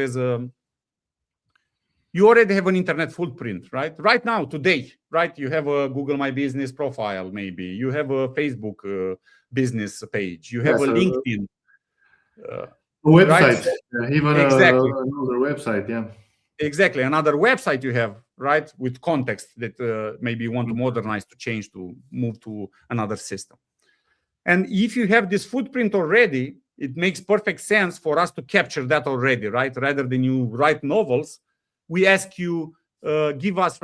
[SPEAKER 1] you already have an internet footprint, right? Right now, today, right? You have a Google My Business profile, maybe. You have a Facebook business page. You have a LinkedIn.
[SPEAKER 2] Website,
[SPEAKER 1] right?
[SPEAKER 2] even
[SPEAKER 1] exactly.
[SPEAKER 2] Another website, yeah.
[SPEAKER 1] Exactly, another website you have, right? With context that maybe you want to modernize, to change, to move to another system. And if you have this footprint already, it makes perfect sense for us to capture that already, right? Rather than you write novels, we ask you, give us,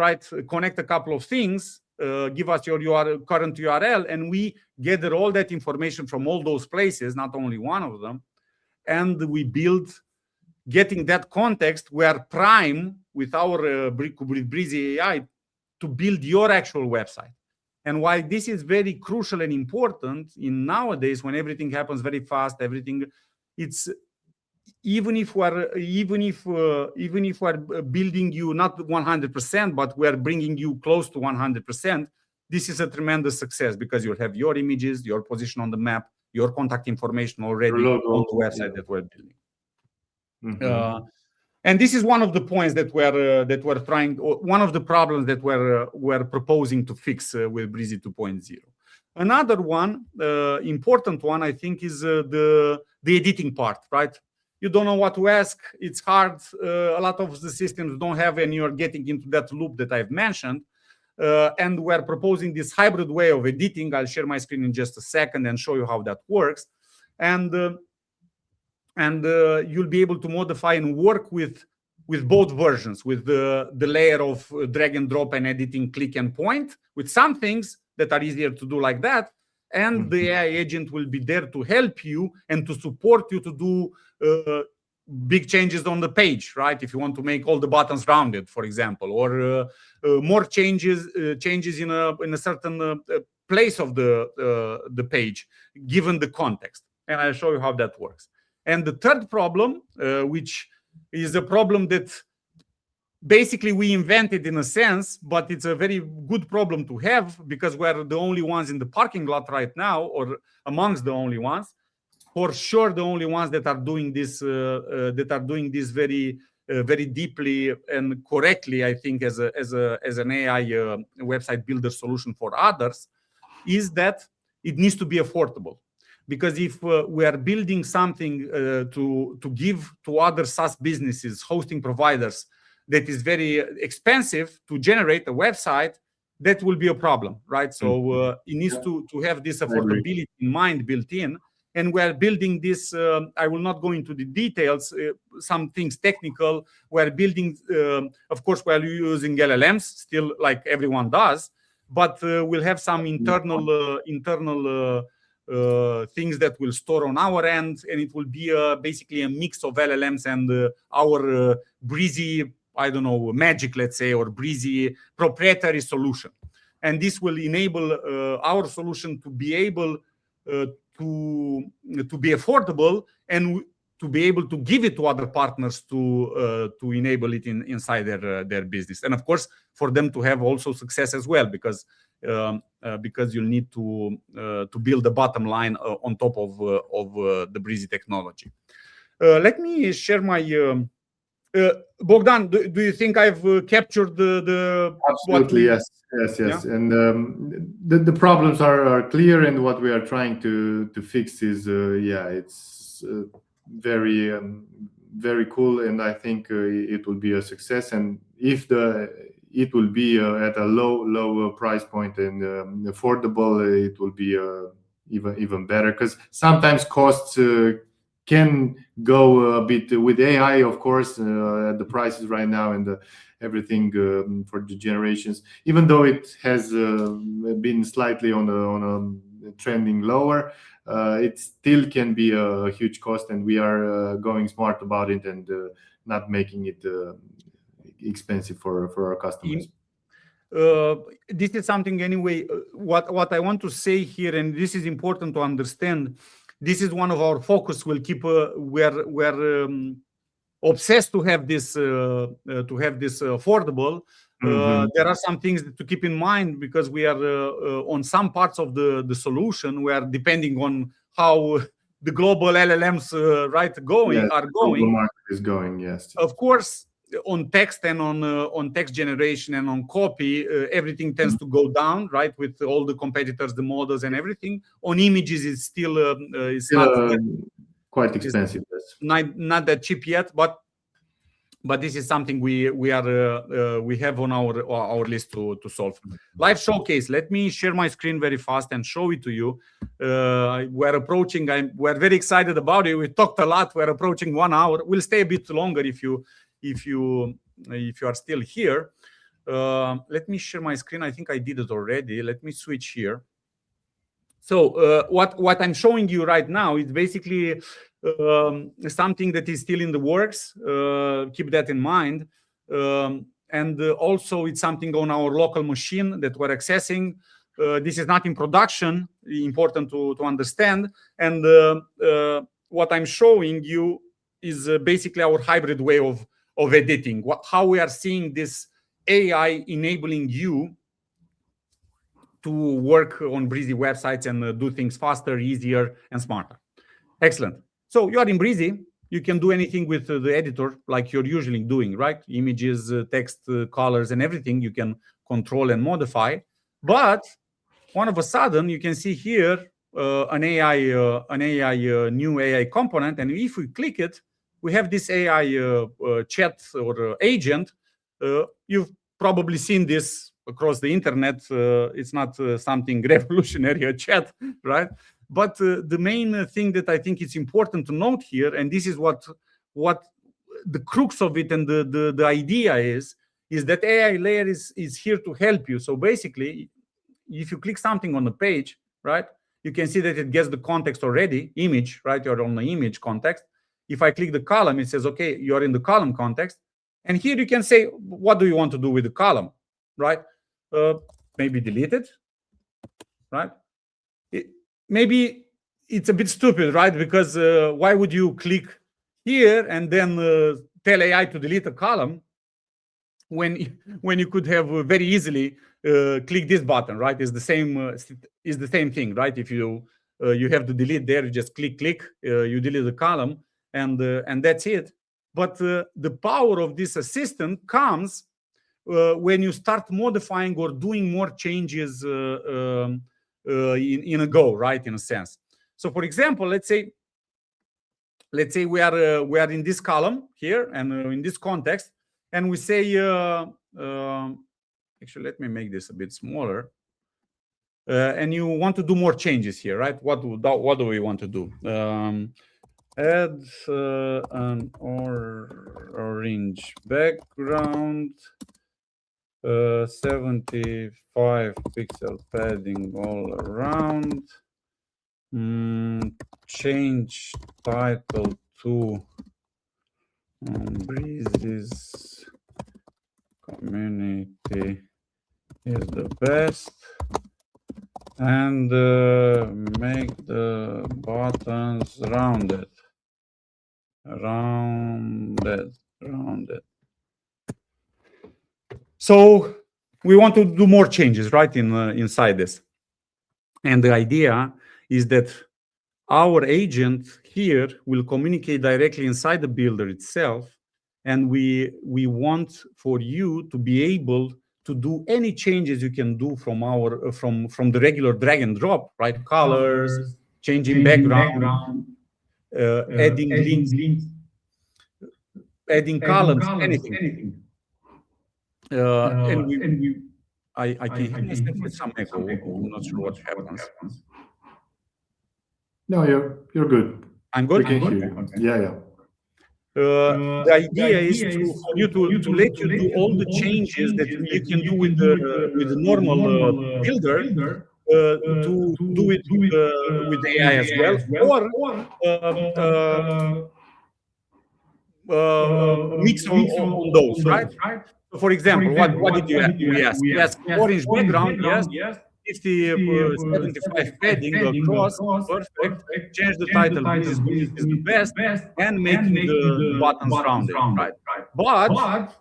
[SPEAKER 1] connect a couple of things, give us your current URL, and we gather all that information from all those places, not only one of them, and we build, getting that context, we are prime with our with Brizy AI to build your actual website. And why this is very crucial and important in nowadays, when everything happens very fast, it's even if we're building you not 100%, but we're bringing you close to 100%, this is a tremendous success, because you'll have your images, your position on the map, your contact information already on the website that we're building. And this is one of the points that we're trying, one of the problems that we're proposing to fix with Brizy 2.0. Another one, important one, I think, is the editing part, right? You don't know what to ask. It's hard. A lot of the systems don't have, and you're getting into that loop that I've mentioned. And we're proposing this hybrid way of editing. I'll share my screen in just a second and show you how that works. And you'll be able to modify and work with both versions, with the layer of drag and drop and editing, click and point, with some things that are easier to do like that. And the AI agent will be there to help you and to support you to do big changes on the page, right? If you want to make all the buttons rounded, for example, or more changes in a certain place of the page, given the context. And I'll show you how that works. And the third problem, which is a problem that basically we invented in a sense, but it's a very good problem to have because we're the only ones in the parking lot right now, or amongst the only ones, for sure the only ones that are doing this very very deeply and correctly, I think, as an AI website builder solution for others, is that it needs to be affordable. Because if we are building something to give to other SaaS businesses, hosting providers, that is very expensive to generate a website, that will be a problem, right? So it needs to have this affordability in mind built in. And we're building this, I will not go into the details, some things technical. We're building, of course, we're using LLMs, still like everyone does, but we'll have some internal things that will store on our end, and it will be basically a mix of LLMs and our Brizy, I don't know, magic, let's say, or Brizy proprietary solution. And this will enable our solution to be able to be affordable and to be able to give it to other partners to enable it inside their business. And of course, for them to have also success as well, because you'll need to build the bottom line on top of the Brizy technology. Let me share my. Bogdan, do you think I've captured the
[SPEAKER 2] absolutely yes. Yeah? And the problems are clear, and what we are trying to fix is it's very very cool, and I think it will be a success. And if it will be at a low price point and affordable, it will be even better, because sometimes costs can go a bit with AI, of course, at the prices right now and everything for the generations. Even though it has been slightly on a trending lower, it still can be a huge cost, and we are going smart about it and not making it expensive for our customers.
[SPEAKER 1] This is something anyway. What I want to say here, and this is important to understand. This is one of our focus. We'll keep. We're obsessed to have this affordable. There are some things to keep in mind, because we are on some parts of the solution. We are depending on how the global LLMs are going.
[SPEAKER 2] The market is going. Yes.
[SPEAKER 1] Of course, on text and on text generation and on copy, everything tends to go down, right? With all the competitors, the models, and everything. On images, it's still not
[SPEAKER 2] quite expensive.
[SPEAKER 1] Not that cheap yet, but this is something we have on our list to solve. Live showcase. Let me share my screen very fast and show it to you. We're approaching. We're very excited about it. We talked a lot. We're approaching 1 hour. We'll stay a bit longer if you are still here. Let me share my screen. I think I did it already. Let me switch here. So what I'm showing you right now is basically something that is still in the works. Keep that in mind. And also it's something on our local machine that we're accessing. This is not in production. Important to understand. And what I'm showing you is basically our hybrid way of editing. How we are seeing this AI enabling you to work on Brizy websites and do things faster, easier, and smarter. Excellent. So you are in Brizy. You can do anything with the editor like you're usually doing, right? Images, text, colors, and everything you can control and modify. But all of a sudden, you can see here an new AI component, and if we click it, we have this AI chat or agent. You've probably seen this across the internet. It's not something revolutionary, a chat, right? But the main thing that I think it's important to note here, and this is what the crux of it and the idea is that AI layer is here to help you. So basically, if you click something on the page, right, you can see that it gets the context already, image, right? You're on the image context. If I click the column, it says, okay, you're in the column context. And here you can say, what do you want to do with the column, right? Maybe delete it, right? Maybe it's a bit stupid, right? Because why would you click here and then tell AI to delete a column when you could have very easily click this button, right? It's the same thing, right? If you have to delete there, you just click, you delete the column, and that's it. But the power of this assistant comes when you start modifying or doing more changes in a go, right? In a sense. So, for example, let's say we are in this column here and in this context, and we say, actually, let me make this a bit smaller. And you want to do more changes here, right? What do we want to do? Add an orange background, 75 pixel padding all around. Change title to Brizy's community is the best, and make the buttons rounded. So we want to do more changes, right, inside this. And the idea is that our agent here will communicate directly inside the builder itself, and we want for you to be able to do any changes you can do from the regular drag and drop, right? Colors, changing background, adding links, adding columns, anything. I can hear myself with some echo. I'm not sure what happens.
[SPEAKER 2] No, you're good.
[SPEAKER 1] I'm good?
[SPEAKER 2] We can hear you. Yeah.
[SPEAKER 1] The idea is for you to let you do all the changes that you can do with the normal builder, to do it with AI as well, or mix on those, right? So for example, what did you ask? You asked orange background, yes. 75 padding across, perfect. Change the title, this is the best, and making the buttons rounded, right? But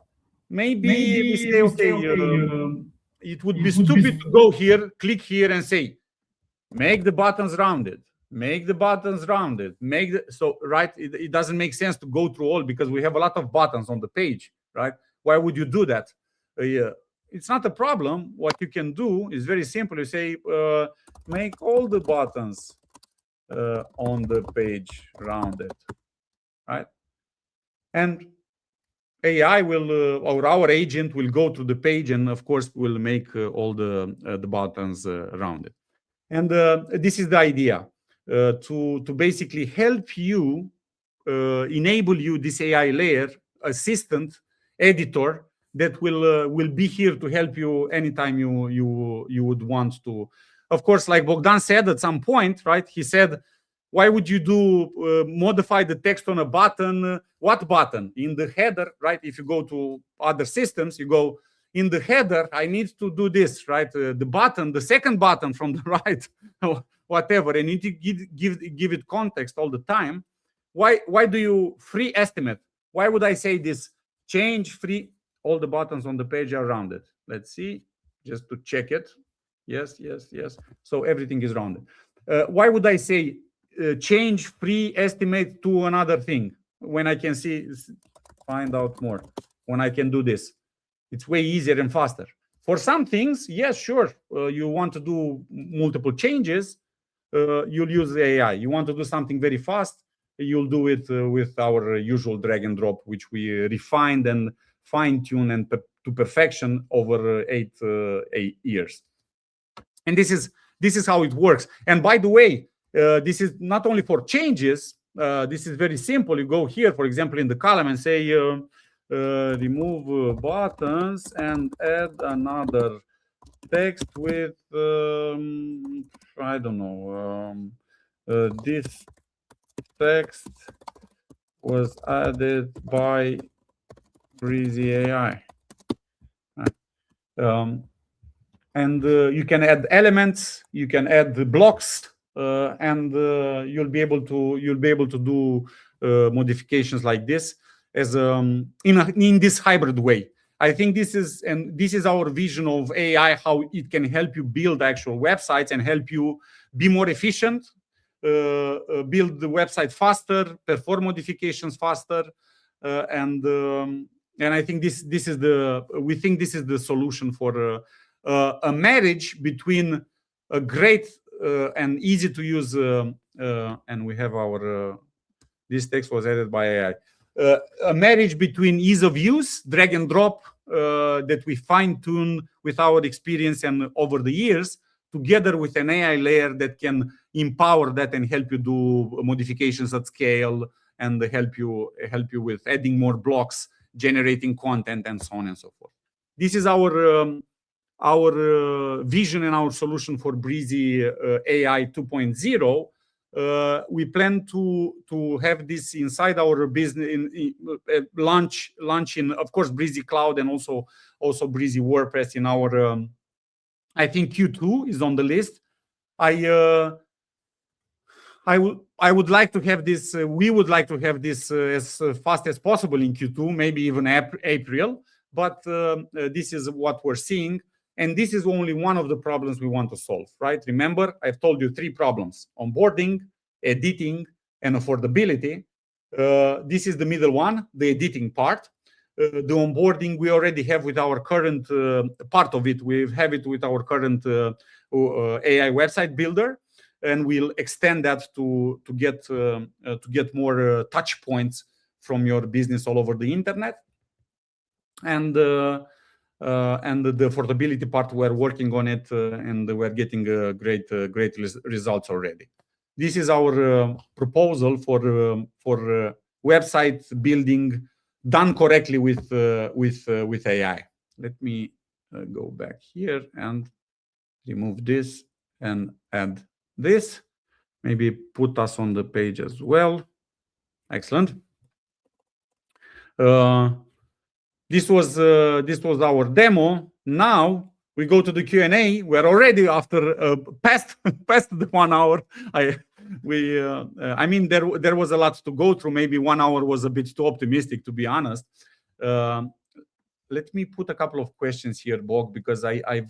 [SPEAKER 1] maybe we say, okay, it would be stupid to go here, click here, and say, make the buttons rounded. Make the buttons rounded. So right, it doesn't make sense to go through all, because we have a lot of buttons on the page, right? Why would you do that? It's not a problem. What you can do is very simple. You say, make all the buttons on the page rounded, right? And AI will, or our agent will go to the page, and of course will make all the buttons rounded. And this is the idea, to basically help you, enable you this AI layer assistant editor that will be here to help you anytime you would want to. Of course, like Bogdan said at some point, right? He said, why would you modify the text on a button? What button? In the header, right? If you go to other systems, you go in the header, I need to do this, right? The button, the second button from the right, whatever, and you need to give it context all the time. Why do you free estimate? Why would I say this? Change free, all the buttons on the page are rounded. Let's see, just to check it. Yes. So everything is rounded. Why would I say change free estimate to another thing when I can find out more, when I can do this? It's way easier and faster. For some things, yes, sure, you want to do multiple changes, you'll use AI. You want to do something very fast, you'll do it with our usual drag and drop, which we refined and fine-tune and to perfection over 8 years. And this is how it works. And by the way, this is not only for changes. This is very simple. You go here, for example, in the column and say, remove buttons and add another text with, I don't know, this text was added by Brizy AI. And you can add elements, you can add the blocks, and you'll be able to do modifications like this as in this hybrid way. I think this is our vision of AI, how it can help you build actual websites and help you be more efficient, build the website faster, perform modifications faster, and I think this is the solution for a marriage between a great and easy to use and we have our this text was added by AI. A marriage between ease of use, drag and drop, that we fine-tune with our experience and over the years, together with an AI layer that can empower that and help you do modifications at scale and help you with adding more blocks, generating content, and so on and so forth. This is our vision and our solution for Brizy AI 2.0. We plan to have this inside our business launch in, of course, Brizy Cloud and also Brizy WordPress in our I think Q2 is on the list. I would like to have this. We would like to have this as fast as possible in Q2, maybe even April. But this is what we're seeing, and this is only one of the problems we want to solve. Right? Remember, I've told you 3 problems: onboarding, editing, and affordability. This is the middle one, the editing part. The onboarding we already have with our current part of it. We have it with our current AI website builder, and we'll extend that to get more touch points from your business all over the internet. And the affordability part, we're working on it, and we're getting great results already. This is our proposal for website building done correctly with AI. Let me go back here and remove this and add this. Maybe put us on the page as well. Excellent. This was our demo. Now we go to the Q&A. We're already after past the 1 hour. I mean, there was a lot to go through. Maybe 1 hour was a bit too optimistic, to be honest. Let me put a couple of questions here, Bog, because I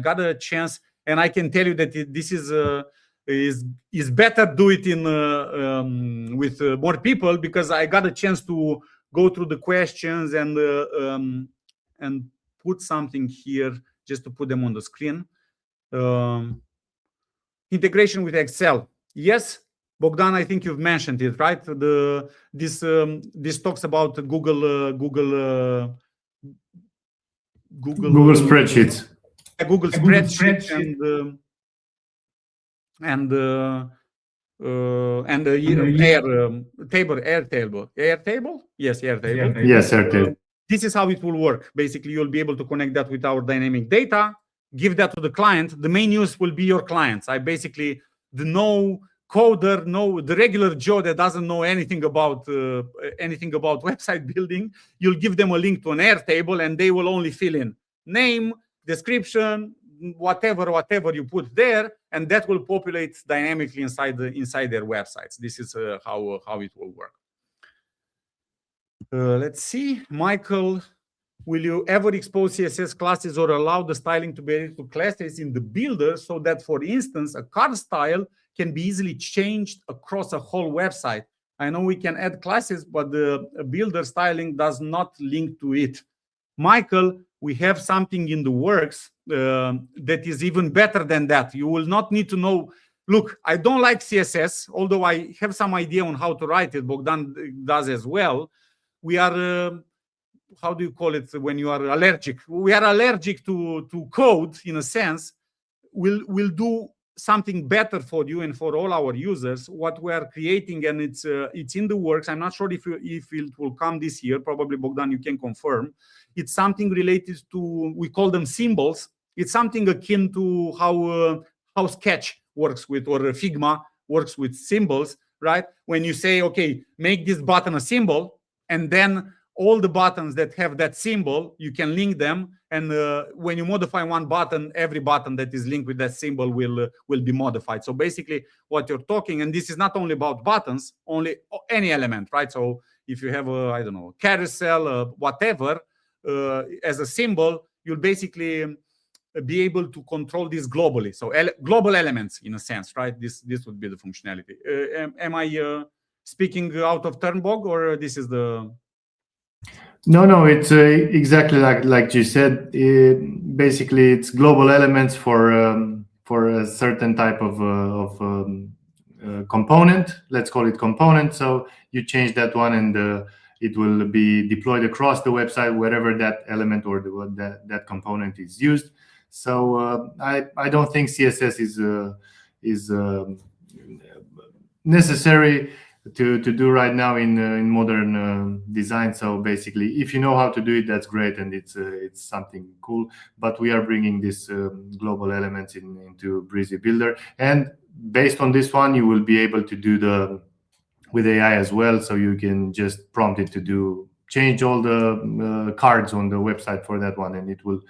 [SPEAKER 1] got a chance, and I can tell you that this is better do it in with more people, because I got a chance to go through the questions and put something here just to put them on the screen. Integration with Excel. Yes, Bogdan, I think you've mentioned it, right? This talks about Google
[SPEAKER 2] Spreadsheets.
[SPEAKER 1] Google Spreadsheets and Airtable. Yes, Airtable.
[SPEAKER 2] Yes, Airtable.
[SPEAKER 1] This is how it will work. Basically, you'll be able to connect that with our dynamic data, give that to the client. The main use will be your clients. The the regular Joe that doesn't know anything about website building. You'll give them a link to an Airtable, and they will only fill in name, description, whatever you put there, and that will populate dynamically inside their websites. This is how it will work. Let's see, Michael. Will you ever expose CSS classes or allow the styling to be added to classes in the builder so that, for instance, a card style can be easily changed across a whole website? I know we can add classes, but the builder styling does not link to it. Michael, we have something in the works that is even better than that. You will not need to know. Look, I don't like CSS, although I have some idea on how to write it. Bogdan does as well. We are... how do you call it when you are allergic? We are allergic to code, in a sense. We'll do something better for you and for all our users. What we are creating, and it's in the works. I'm not sure if it will come this year. Probably, Bogdan, you can confirm. It's something related to, we call them symbols. It's something akin to how Sketch works with, or Figma works with symbols. right? When you say, okay, make this button a symbol, and then all the buttons that have that symbol, you can link them. And when you modify one button, every button that is linked with that symbol will be modified. So basically what you're talking, and this is not only about buttons, only any element, right? So if you have a, I don't know, carousel, whatever, as a symbol, you'll basically be able to control this globally. So global elements, in a sense, right? This would be the functionality. Am I speaking out of turn, Bog, or this is the...
[SPEAKER 2] No, it's exactly like you said. Basically, it's global elements for a certain type of component. Let's call it component. So you change that one, and it will be deployed across the website wherever that element or that component is used. So I don't think CSS is necessary to do right now in modern design. So basically, if you know how to do it, that's great, and it's something cool. But we are bringing this global elements into Brizy Builder, and based on this one, you will be able to do with AI as well. So you can just prompt it to change all the cards on the website for that one, and it will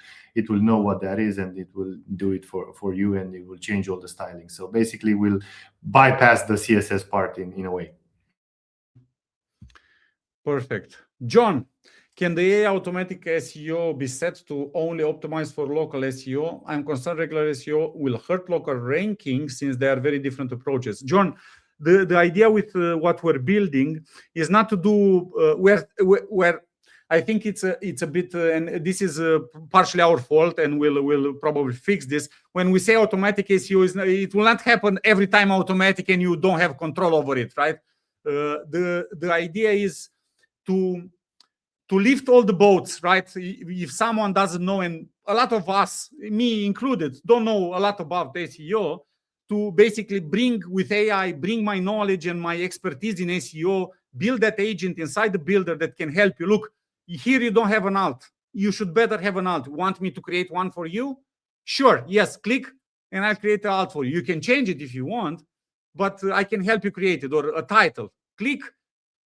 [SPEAKER 2] know what that is, and it will do it for you, and it will change all the styling. So basically, we'll bypass the CSS part in a way.
[SPEAKER 1] Perfect. John, can the AI automatic SEO be set to only optimize for local SEO? I'm concerned regular SEO will hurt local ranking since they are very different approaches. John, the idea with what we're building is not to do where I think it's a bit, and this is partially our fault, and we'll probably fix this. When we say automatic SEO, it will not happen every time automatic, and you don't have control over it, right? The idea is to lift all the boats, right? If someone doesn't know, and a lot of us, me included, don't know a lot about SEO, to basically bring with AI, bring my knowledge and my expertise in SEO, build that agent inside the builder that can help you. Look, here you don't have an alt. You should better have an alt. Want me to create one for you? Sure, yes, click, and I'll create an alt for you. You can change it if you want, but I can help you create it, or a title. Click,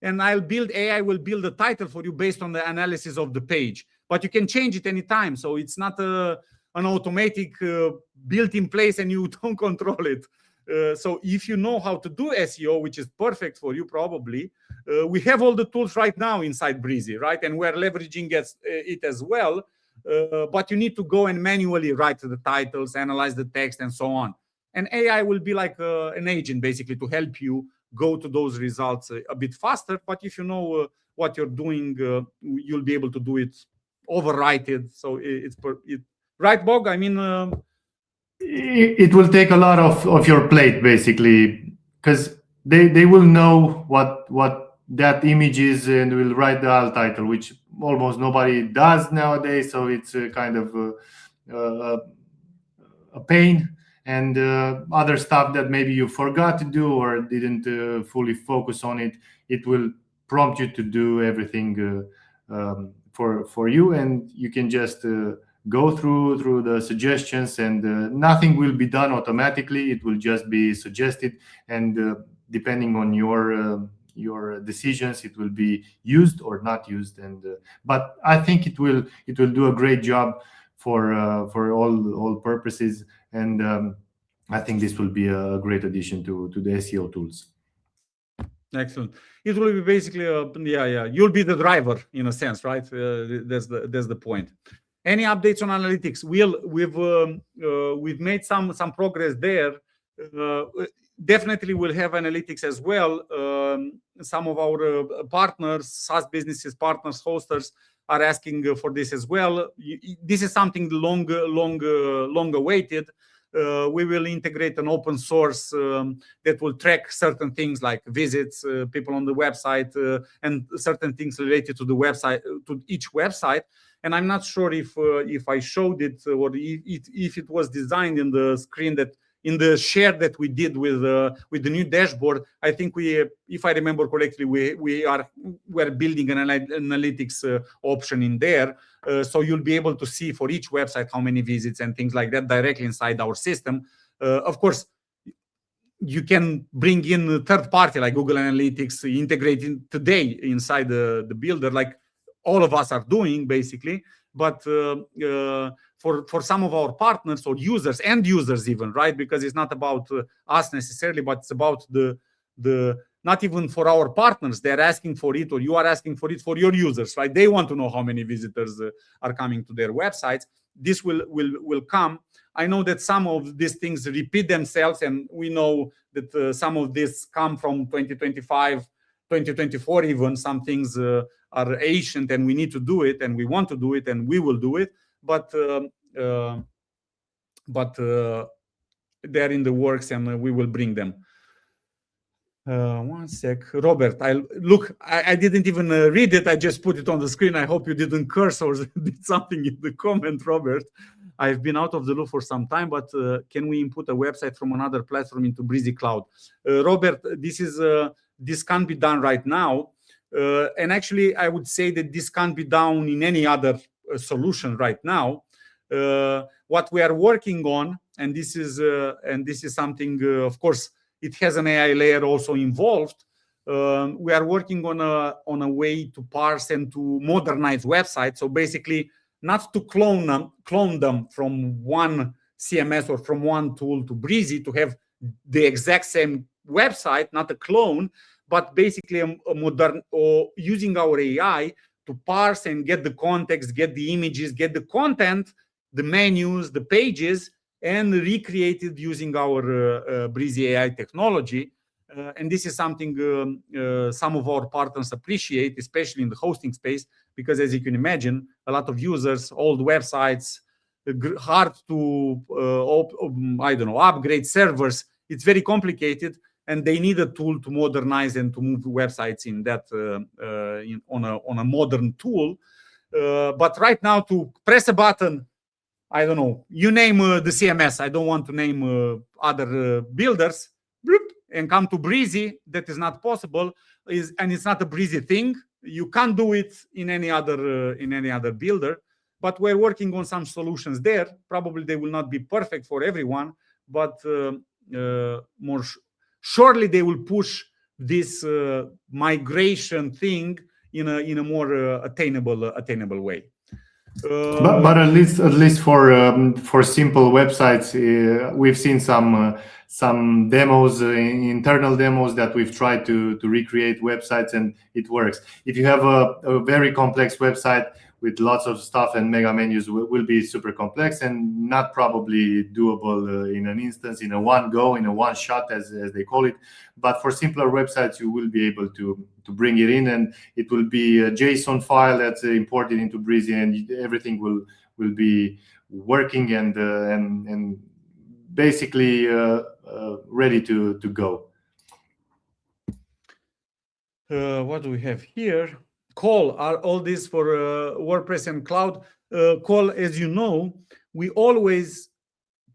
[SPEAKER 1] and AI will build a title for you based on the analysis of the page. But you can change it anytime. So it's not an automatic built in place and you don't control it. So if you know how to do SEO, which is perfect for you probably, we have all the tools right now inside Brizy, right? And we're leveraging it as well. But you need to go and manually write the titles, analyze the text, and so on. And AI will be like an agent, basically, to help you go to those results a bit faster. But if you know what you're doing, you'll be able to do it, overwrite it. So it's right, Bog? I mean,
[SPEAKER 2] it will take a lot of your plate, basically, because they will know what that image is, and will write the alt title, which almost nobody does nowadays. So it's kind of a pain. And other stuff that maybe you forgot to do or didn't fully focus on it, it will prompt you to do everything for you, and you can just go through the suggestions, and nothing will be done automatically. It will just be suggested, and depending on your decisions, it will be used or not used. And but I think it will do a great job for all purposes, and I think this will be a great addition to the SEO tools.
[SPEAKER 1] Excellent. It will be basically you'll be the driver in a sense, right? That's the point. Any updates on analytics? We've made some progress there. Definitely we'll have analytics as well. Some of our partners, SaaS businesses, partners, hosters, are asking for this as well. This is something long awaited. We will integrate an open source that will track certain things like visits, people on the website, and certain things related to the website, to each website. And I'm not sure if I showed it, or if it was designed in the screen, that in the share that we did with the new dashboard. I think if I remember correctly, we're building an analytics option in there, so you'll be able to see for each website how many visits and things like that directly inside our system. Of course, you can bring in third party like Google Analytics, integrating today inside the builder, like all of us are doing basically. But for some of our partners or users, end users even, right? Because it's not about us necessarily, but it's about the not even for our partners. They're asking for it, or you are asking for it for your users, right? They want to know how many visitors are coming to their websites. This will come. I know that some of these things repeat themselves, and we know that some of this come from 2025, 2024 even. Some things are ancient, and we need to do it, and we want to do it, and we will do it. But they're in the works, and we will bring them. One sec, Robert. I didn't even read it. I just put it on the screen. I hope you didn't curse or did something in the comment, Robert. I've been out of the loop for some time, but can we input a website from another platform into Brizy Cloud? Robert, this can't be done right now. And actually, I would say that this can't be done in any other solution right now. What we are working on, and this is something, of course, it has an AI layer also involved. We are working on a way to parse and to modernize websites. So basically, not to clone them from one CMS or from one tool to Brizy to have the exact same website, not a clone, but basically a modern, or using our AI to parse and get the context, get the images, get the content, the menus, the pages, and recreate it using our Brizy AI technology. And this is something some of our partners appreciate, especially in the hosting space, because as you can imagine, a lot of users, old websites, hard to upgrade servers. It's very complicated, and they need a tool to modernize and to move websites in that on a modern tool. But right now, to press a button, I don't know, you name the CMS. I don't want to name other builders, and come to Brizy. That is not possible, and it's not a Brizy thing. You can't do it in any other builder. But we're working on some solutions there. Probably they will not be perfect for everyone, but surely they will push this migration thing in a more attainable way.
[SPEAKER 2] But at least for simple websites, we've seen some demos, internal demos that we've tried to recreate websites, and it works. If you have a very complex website with lots of stuff and mega menus, will be super complex and not probably doable in an instance, in a one go, in a one shot, as they call it. But for simpler websites, you will be able to bring it in, and it will be a JSON file that's imported into Brizy, and everything will be working and basically ready to go.
[SPEAKER 1] What do we have here? Call, are all this for WordPress and cloud? Call, as you know, we always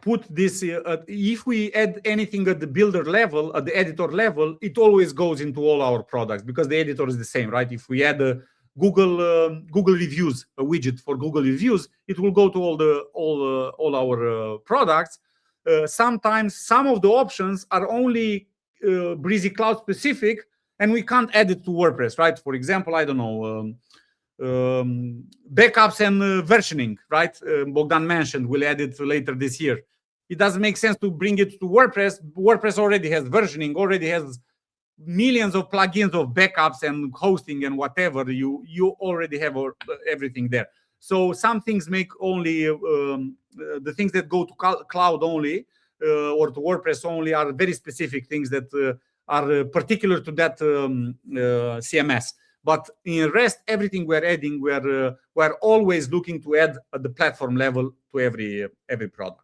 [SPEAKER 1] put this, if we add anything at the builder level, at the editor level, it always goes into all our products, because the editor is the same, right? If we add a Google reviews, a widget for Google reviews, it will go to all our products. Sometimes some of the options are only Brizy Cloud specific, and we can't add it to WordPress, right? For example, I don't know, backups and versioning, right? Bogdan mentioned we'll add it later this year. It doesn't make sense to bring it to WordPress. WordPress already has versioning, already has millions of plugins of backups and hosting and whatever. You already have everything there. So some things make only the things that go to cloud only or to WordPress only are very specific things that are particular to that CMS. But in the rest, everything we're adding, we're always looking to add at the platform level to every product.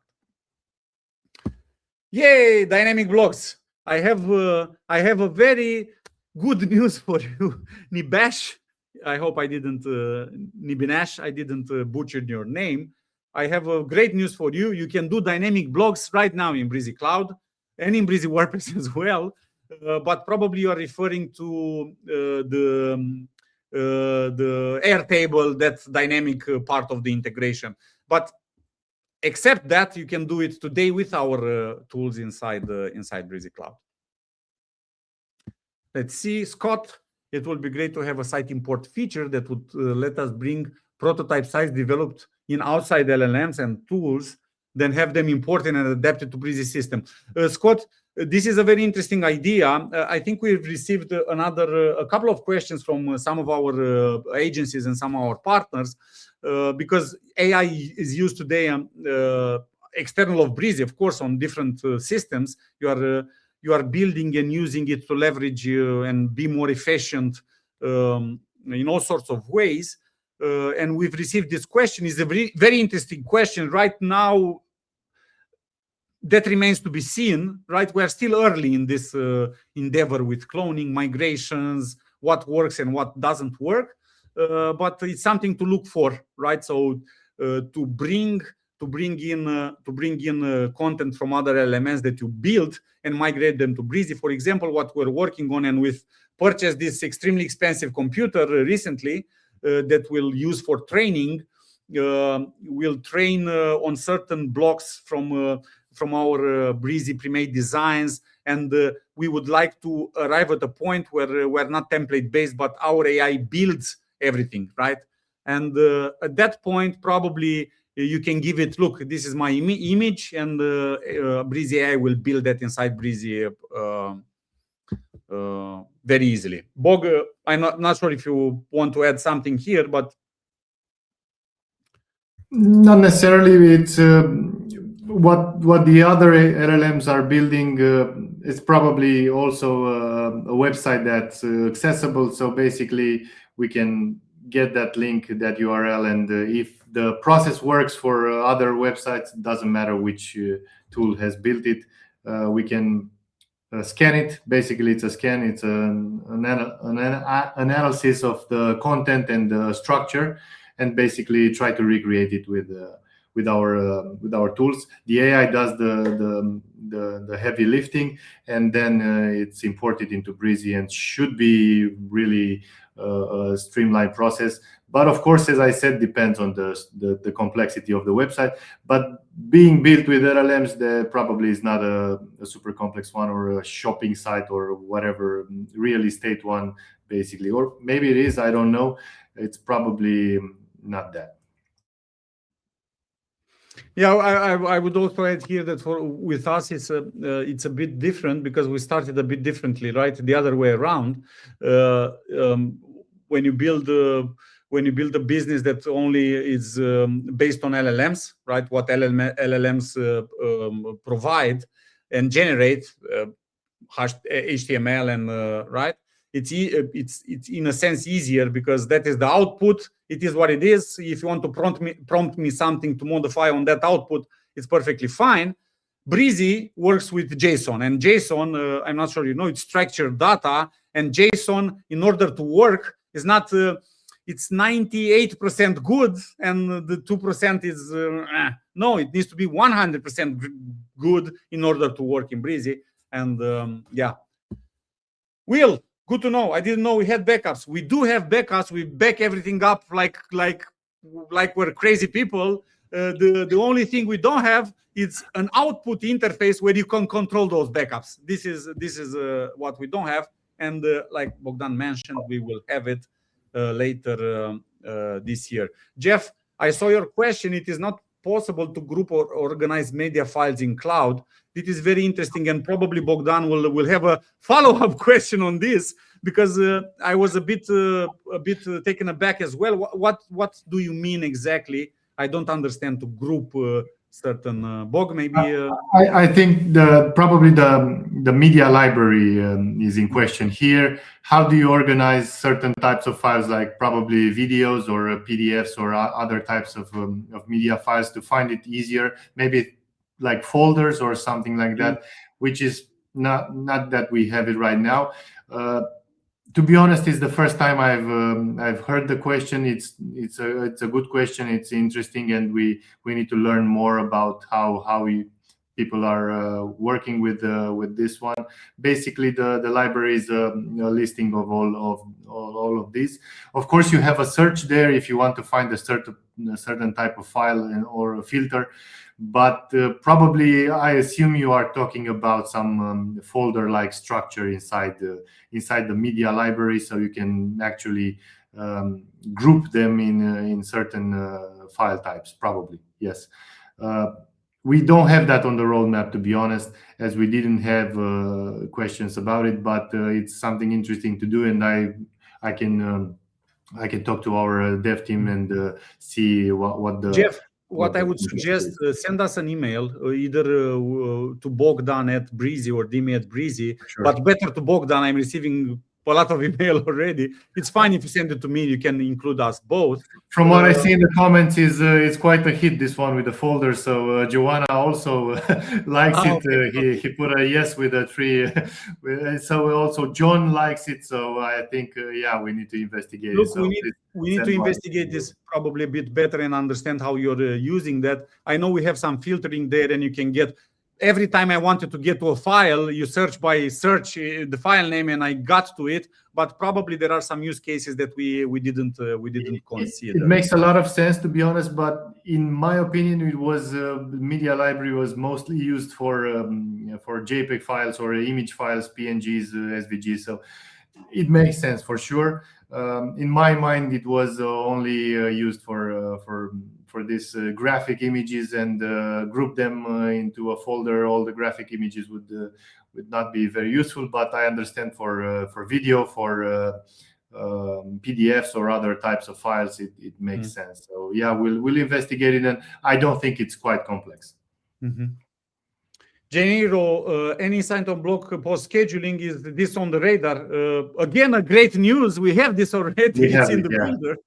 [SPEAKER 1] Yay, dynamic blogs! I have a very good news for you, Nibesh. I hope I didn't Nibinesh. I didn't butcher your name. I have a great news for you. You can do dynamic blogs right now in Brizy Cloud and in Brizy WordPress as well. But probably you are referring to the Airtable, that dynamic part of the integration. But except that you can do it today with our tools inside Brizy Cloud. Let's see, Scott. It would be great to have a site import feature that would let us bring prototype sites developed in outside LLMs and tools, then have them imported and adapted to Brizy system. Scott, this is a very interesting idea. I think we've received a couple of questions from some of our agencies and some of our partners, because AI is used today external of Brizy, of course, on different systems. You are building and using it to leverage and be more efficient in all sorts of ways. And we've received this question. It's a very interesting question. Right now, that remains to be seen, right? We're still early in this endeavor with cloning, migrations, what works and what doesn't work. But it's something to look for, right? So to bring in content from other elements that you build and migrate them to Brizy. For example, what we're working on, and we've purchased this extremely expensive computer recently that we'll use for training. We'll train on certain blocks from our Brizy pre-made designs, and we would like to arrive at a point where we're not template based, but our AI builds everything, right? And at that point, probably you can give it, look, this is my image, and Brizy AI will build that inside Brizy very easily. Bog, I'm not sure if you want to add something here, but
[SPEAKER 2] not necessarily. It's what the other LLMs are building. It's probably also a website that's accessible. So basically, we can get that link, that URL, and if the process works for other websites, it doesn't matter which tool has built it. We can scan it. Basically, it's a scan. It's an analysis of the content and the structure, and basically try to recreate it with our tools. The AI does the heavy lifting, and then it's imported into Brizy, and should be really a streamlined process. But of course, as I said, depends on the complexity of the website. But being built with LLMs, there probably is not a super complex one, or a shopping site, or whatever, real estate one, basically. Or maybe it is, I don't know. It's probably not that.
[SPEAKER 1] Yeah, I would also add here that with us it's a bit different, because we started a bit differently, right? The other way around. When you build a business that only is based on LLMs, right? What LLMs provide and generate HTML and right. It's in a sense easier, because that is the output. It is what it is. If you want to prompt me something to modify on that output, it's perfectly fine. Brizy works with JSON, and JSON, I'm not sure you know, it's structured data, and JSON, in order to work, is not. It's 98% good, and the 2% is no. It needs to be 100% good in order to work in Brizy. And yeah, Will. Good to know. I didn't know we had backups. We do have backups. We back everything up like we're crazy people. The only thing we don't have is an output interface where you can control those backups. This is what we don't have. And like Bogdan mentioned, we will have it later this year. Jeff, I saw your question. It is not possible to group or organize media files in cloud. It is very interesting, and probably Bogdan will have a follow-up question on this, because I was a bit taken aback as well. What do you mean exactly? I don't understand to group certain Bog. Maybe
[SPEAKER 2] I think probably the media library is in question here. How do you organize certain types of files, like probably videos or PDFs or other types of media files, to find it easier? Maybe like folders or something like that, which is not that we have it right now. To be honest, it's the first time I've heard the question. It's a good question. It's interesting, and we need to learn more about how people are working with this one. Basically, the library is a listing of all of these. Of course, you have a search there if you want to find a certain type of file or a filter. but probably I assume you are talking about some folder-like structure inside the media library, so you can actually group them in certain file types. Probably, yes. We don't have that on the roadmap, to be honest, as we didn't have questions about it. But it's something interesting to do, and I can talk to our dev team and see what the
[SPEAKER 1] Jeff. What I would suggest, send us an email, either to Bogdan at Brizy or Dimi at Brizy,
[SPEAKER 2] Sure.
[SPEAKER 1] but better to Bogdan. I'm receiving a lot of email already. It's fine if you send it to me. You can include us both.
[SPEAKER 2] From what I see in the comments, is quite a hit, this one with the folder. So Joanna also likes it.
[SPEAKER 1] Okay.
[SPEAKER 2] He put a yes with a 3. So also John likes it. So I think yeah, we need to investigate.
[SPEAKER 1] Look,
[SPEAKER 2] it. So
[SPEAKER 1] we need to investigate this probably a bit better and understand how you're using that. I know we have some filtering there, and you can get. Every time I wanted to get to a file, you search by search the file name, and I got to it. But probably there are some use cases that we didn't consider.
[SPEAKER 2] It makes a lot of sense, to be honest. But in my opinion, it was media library was mostly used for JPEG files or image files, PNGs, SVGs. So it makes sense for sure. In my mind, it was only used for this graphic images, and group them into a folder. All the graphic images would not be very useful, but I understand for video, for PDFs or other types of files, it makes sense. So yeah, we'll investigate it, and I don't think it's quite complex.
[SPEAKER 1] Janeiro, any sign on blog post scheduling? Is this on the radar? Again, a great news. We have this already. It's in the builder.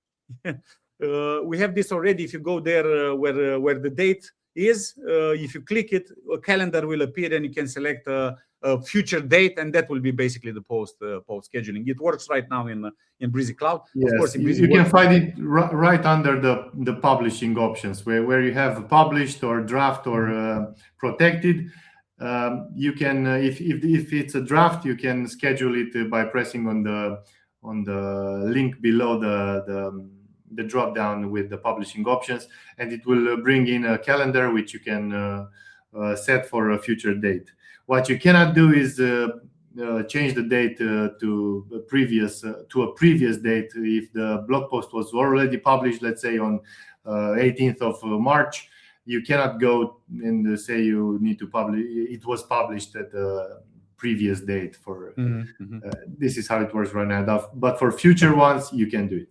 [SPEAKER 1] We have this already. If you go there where the date is, if you click it, a calendar will appear, and you can select a future date, and that will be basically the post scheduling. It works right now in Brizy Cloud.
[SPEAKER 2] Yes,
[SPEAKER 1] of course,
[SPEAKER 2] you can find it right under the publishing options, where you have published or draft or protected. You can, if it's a draft, you can schedule it by pressing on the link below the drop down with the publishing options, and it will bring in a calendar which you can set for a future date. What you cannot do is change the date to a previous date. If the blog post was already published, let's say on 18th of March, you cannot go and say you need to publish. It was published at the previous date. For this is how it works right now. But for future ones, you can do it.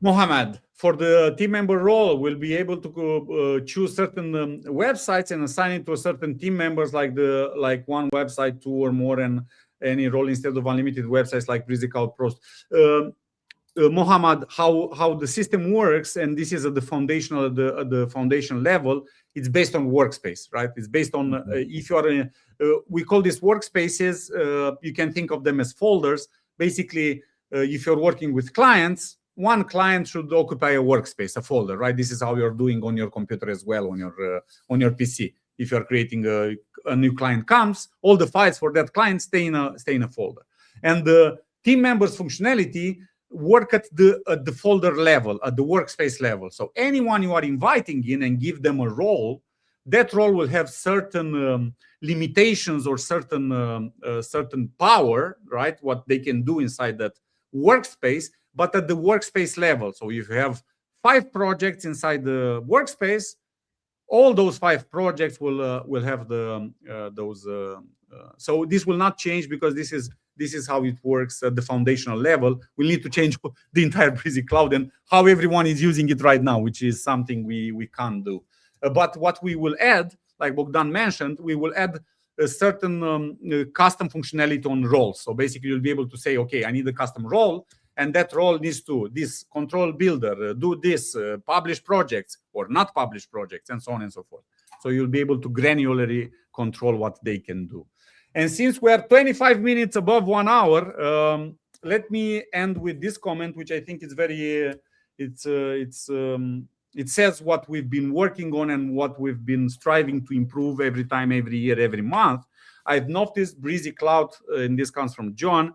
[SPEAKER 1] Mohammed, for the team member role, we'll be able to choose certain websites and assign it to a certain team members, like one website, 2 or more, and any role instead of unlimited websites like Brizy Cloud Pro. Mohammed, how the system works, and this is at the foundation level. It's based on workspace, right? It's based on if you are we call these workspaces. You can think of them as folders. Basically, if you're working with clients, one client should occupy a workspace, a folder, right? This is how you're doing on your computer as well, on your PC. If you're creating a new client comes, all the files for that client stay in a folder. And the team members functionality work at the folder level, at the workspace level. So anyone you are inviting in and give them a role, that role will have certain limitations or certain power, right? What they can do inside that workspace, but at the workspace level. So if you have 5 projects inside the workspace, all those 5 projects will have those. So this will not change, because this is how it works at the foundational level. We'll need to change the entire Brizy Cloud and how everyone is using it right now, which is something we can't do. But what we will add, like Bogdan mentioned, we will add a certain custom functionality on roles. So basically, you'll be able to say, okay, I need a custom role, and that role needs to this control builder, do this, publish projects or not publish projects, and so on and so forth. So you'll be able to granularly control what they can do. And since we are 25 minutes above 1 hour, let me end with this comment, which I think is very, it says what we've been working on and what we've been striving to improve every time, every year, every month. I've noticed Brizy Cloud, and this comes from John,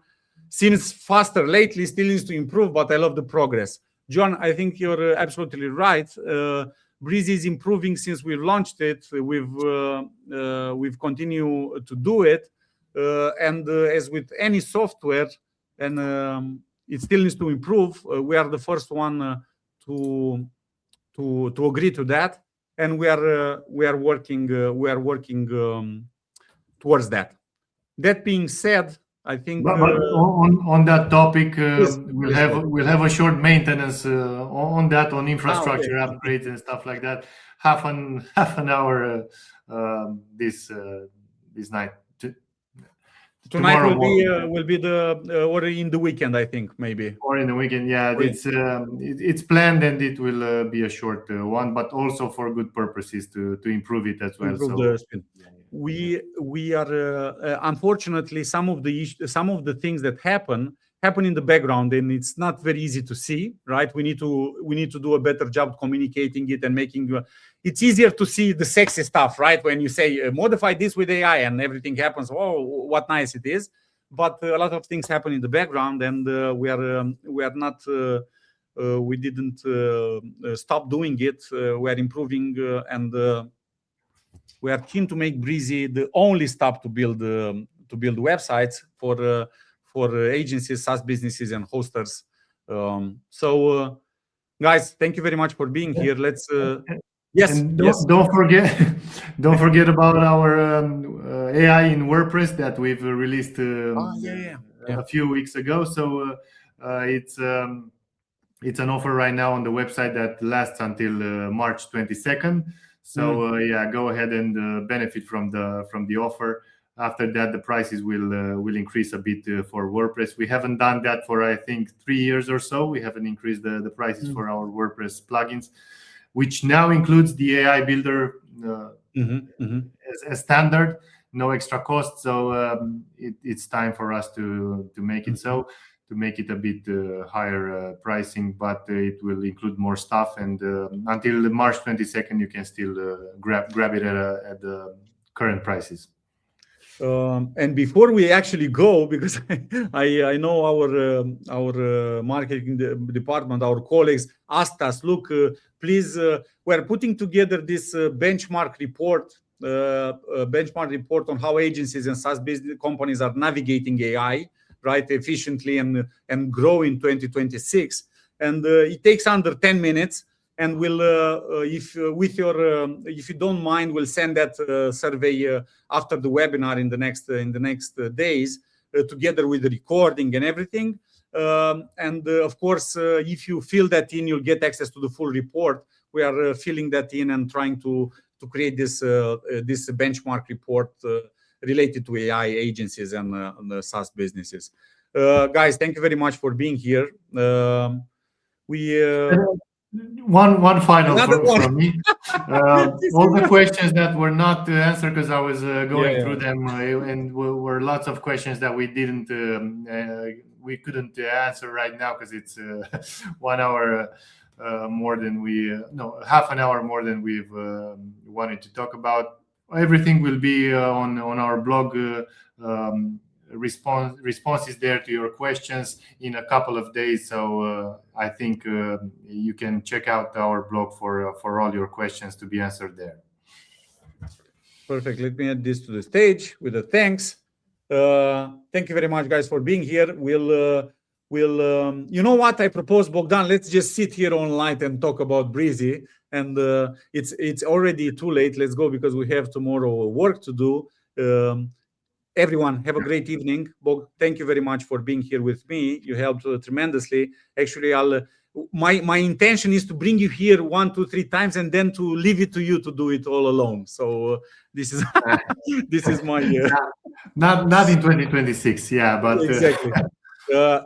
[SPEAKER 1] seems faster lately, still needs to improve, but I love the progress. John, I think you're absolutely right. Brizy is improving since we've launched it. We've continued to do it, and as with any software, and it still needs to improve. We are the first one to agree to that, and we are working towards that. That being said, I think.
[SPEAKER 2] But on that topic,
[SPEAKER 1] Yes,
[SPEAKER 2] we'll have a short maintenance on that, on infrastructure upgrades and stuff like that. Half an hour this night.
[SPEAKER 1] Tonight will be the or in the weekend, I think, maybe.
[SPEAKER 2] Or in the weekend, yeah. It's planned, and it will be a short one, but also for good purposes to improve it as well.
[SPEAKER 1] Improve the speed. We are unfortunately some of the things that happen in the background, and it's not very easy to see, right? We need to do a better job communicating it and making it's easier to see the sexy stuff, right? When you say modify this with AI and everything happens, oh, what nice it is. But a lot of things happen in the background, and we didn't stop doing it. We are improving, and we are keen to make Brizy the only stop to build websites for agencies, SaaS businesses, and hosters. So, guys, thank you very much for being here. Let's. Yes.
[SPEAKER 2] Don't forget about our AI in WordPress that we've released a few weeks ago. So it's an offer right now on the website that lasts until March 22nd. So go ahead and benefit from the offer. After that, the prices will increase a bit for WordPress. We haven't done that for, I think, 3 years or so. We haven't increased the prices for our WordPress plugins, which now includes the AI builder as standard, no extra cost. So it's time for us to make it so, to make it a bit higher pricing, but it will include more stuff. And until March 22nd, you can still grab it at the current prices.
[SPEAKER 1] And before we actually go, because I know our marketing department, our colleagues asked us, look, please, we're putting together this benchmark report on how agencies and SaaS business companies are navigating AI, right, efficiently and grow in 2026. And it takes under 10 minutes. And we'll, if you don't mind, we'll send that survey after the webinar in the next days, together with the recording and everything. And of course, if you fill that in, you'll get access to the full report. We are filling that in and trying to create this benchmark report related to AI agencies and the SaaS businesses. Guys, thank you very much for being here.
[SPEAKER 2] One final from me. All the questions that were not answered, because I was going through them, and were lots of questions that we couldn't answer right now because it's 1 hour more than half an hour more than we've wanted to talk about. Everything will be on our blog. Responses there to your questions in a couple of days. So I think you can check out our blog for all your questions to be answered there.
[SPEAKER 1] Perfect. Let me add this to the stage with the thanks. Thank you very much, guys, for being here. We'll you know what I propose, Bogdan? Let's just sit here online and talk about Brizy. And it's already too late. Let's go, because we have tomorrow work to do. Everyone, have a great evening. Bog, thank you very much for being here with me. You helped tremendously. Actually, my intention is to bring you here 1, 2, 3 times, and then to leave it to you to do it all alone. So this is my
[SPEAKER 2] not in 2026, but
[SPEAKER 1] exactly.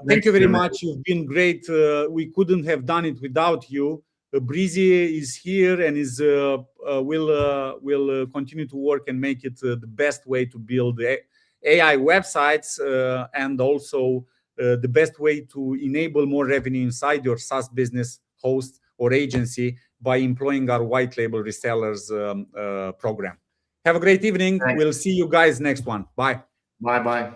[SPEAKER 1] Thank you very much. You've been great. We couldn't have done it without you. Brizy is here and will continue to work and make it the best way to build AI websites, and also the best way to enable more revenue inside your SaaS business, host, or agency by employing our white label resellers program. Have a great evening. Thanks. We'll see you guys next one. Bye.
[SPEAKER 2] Bye.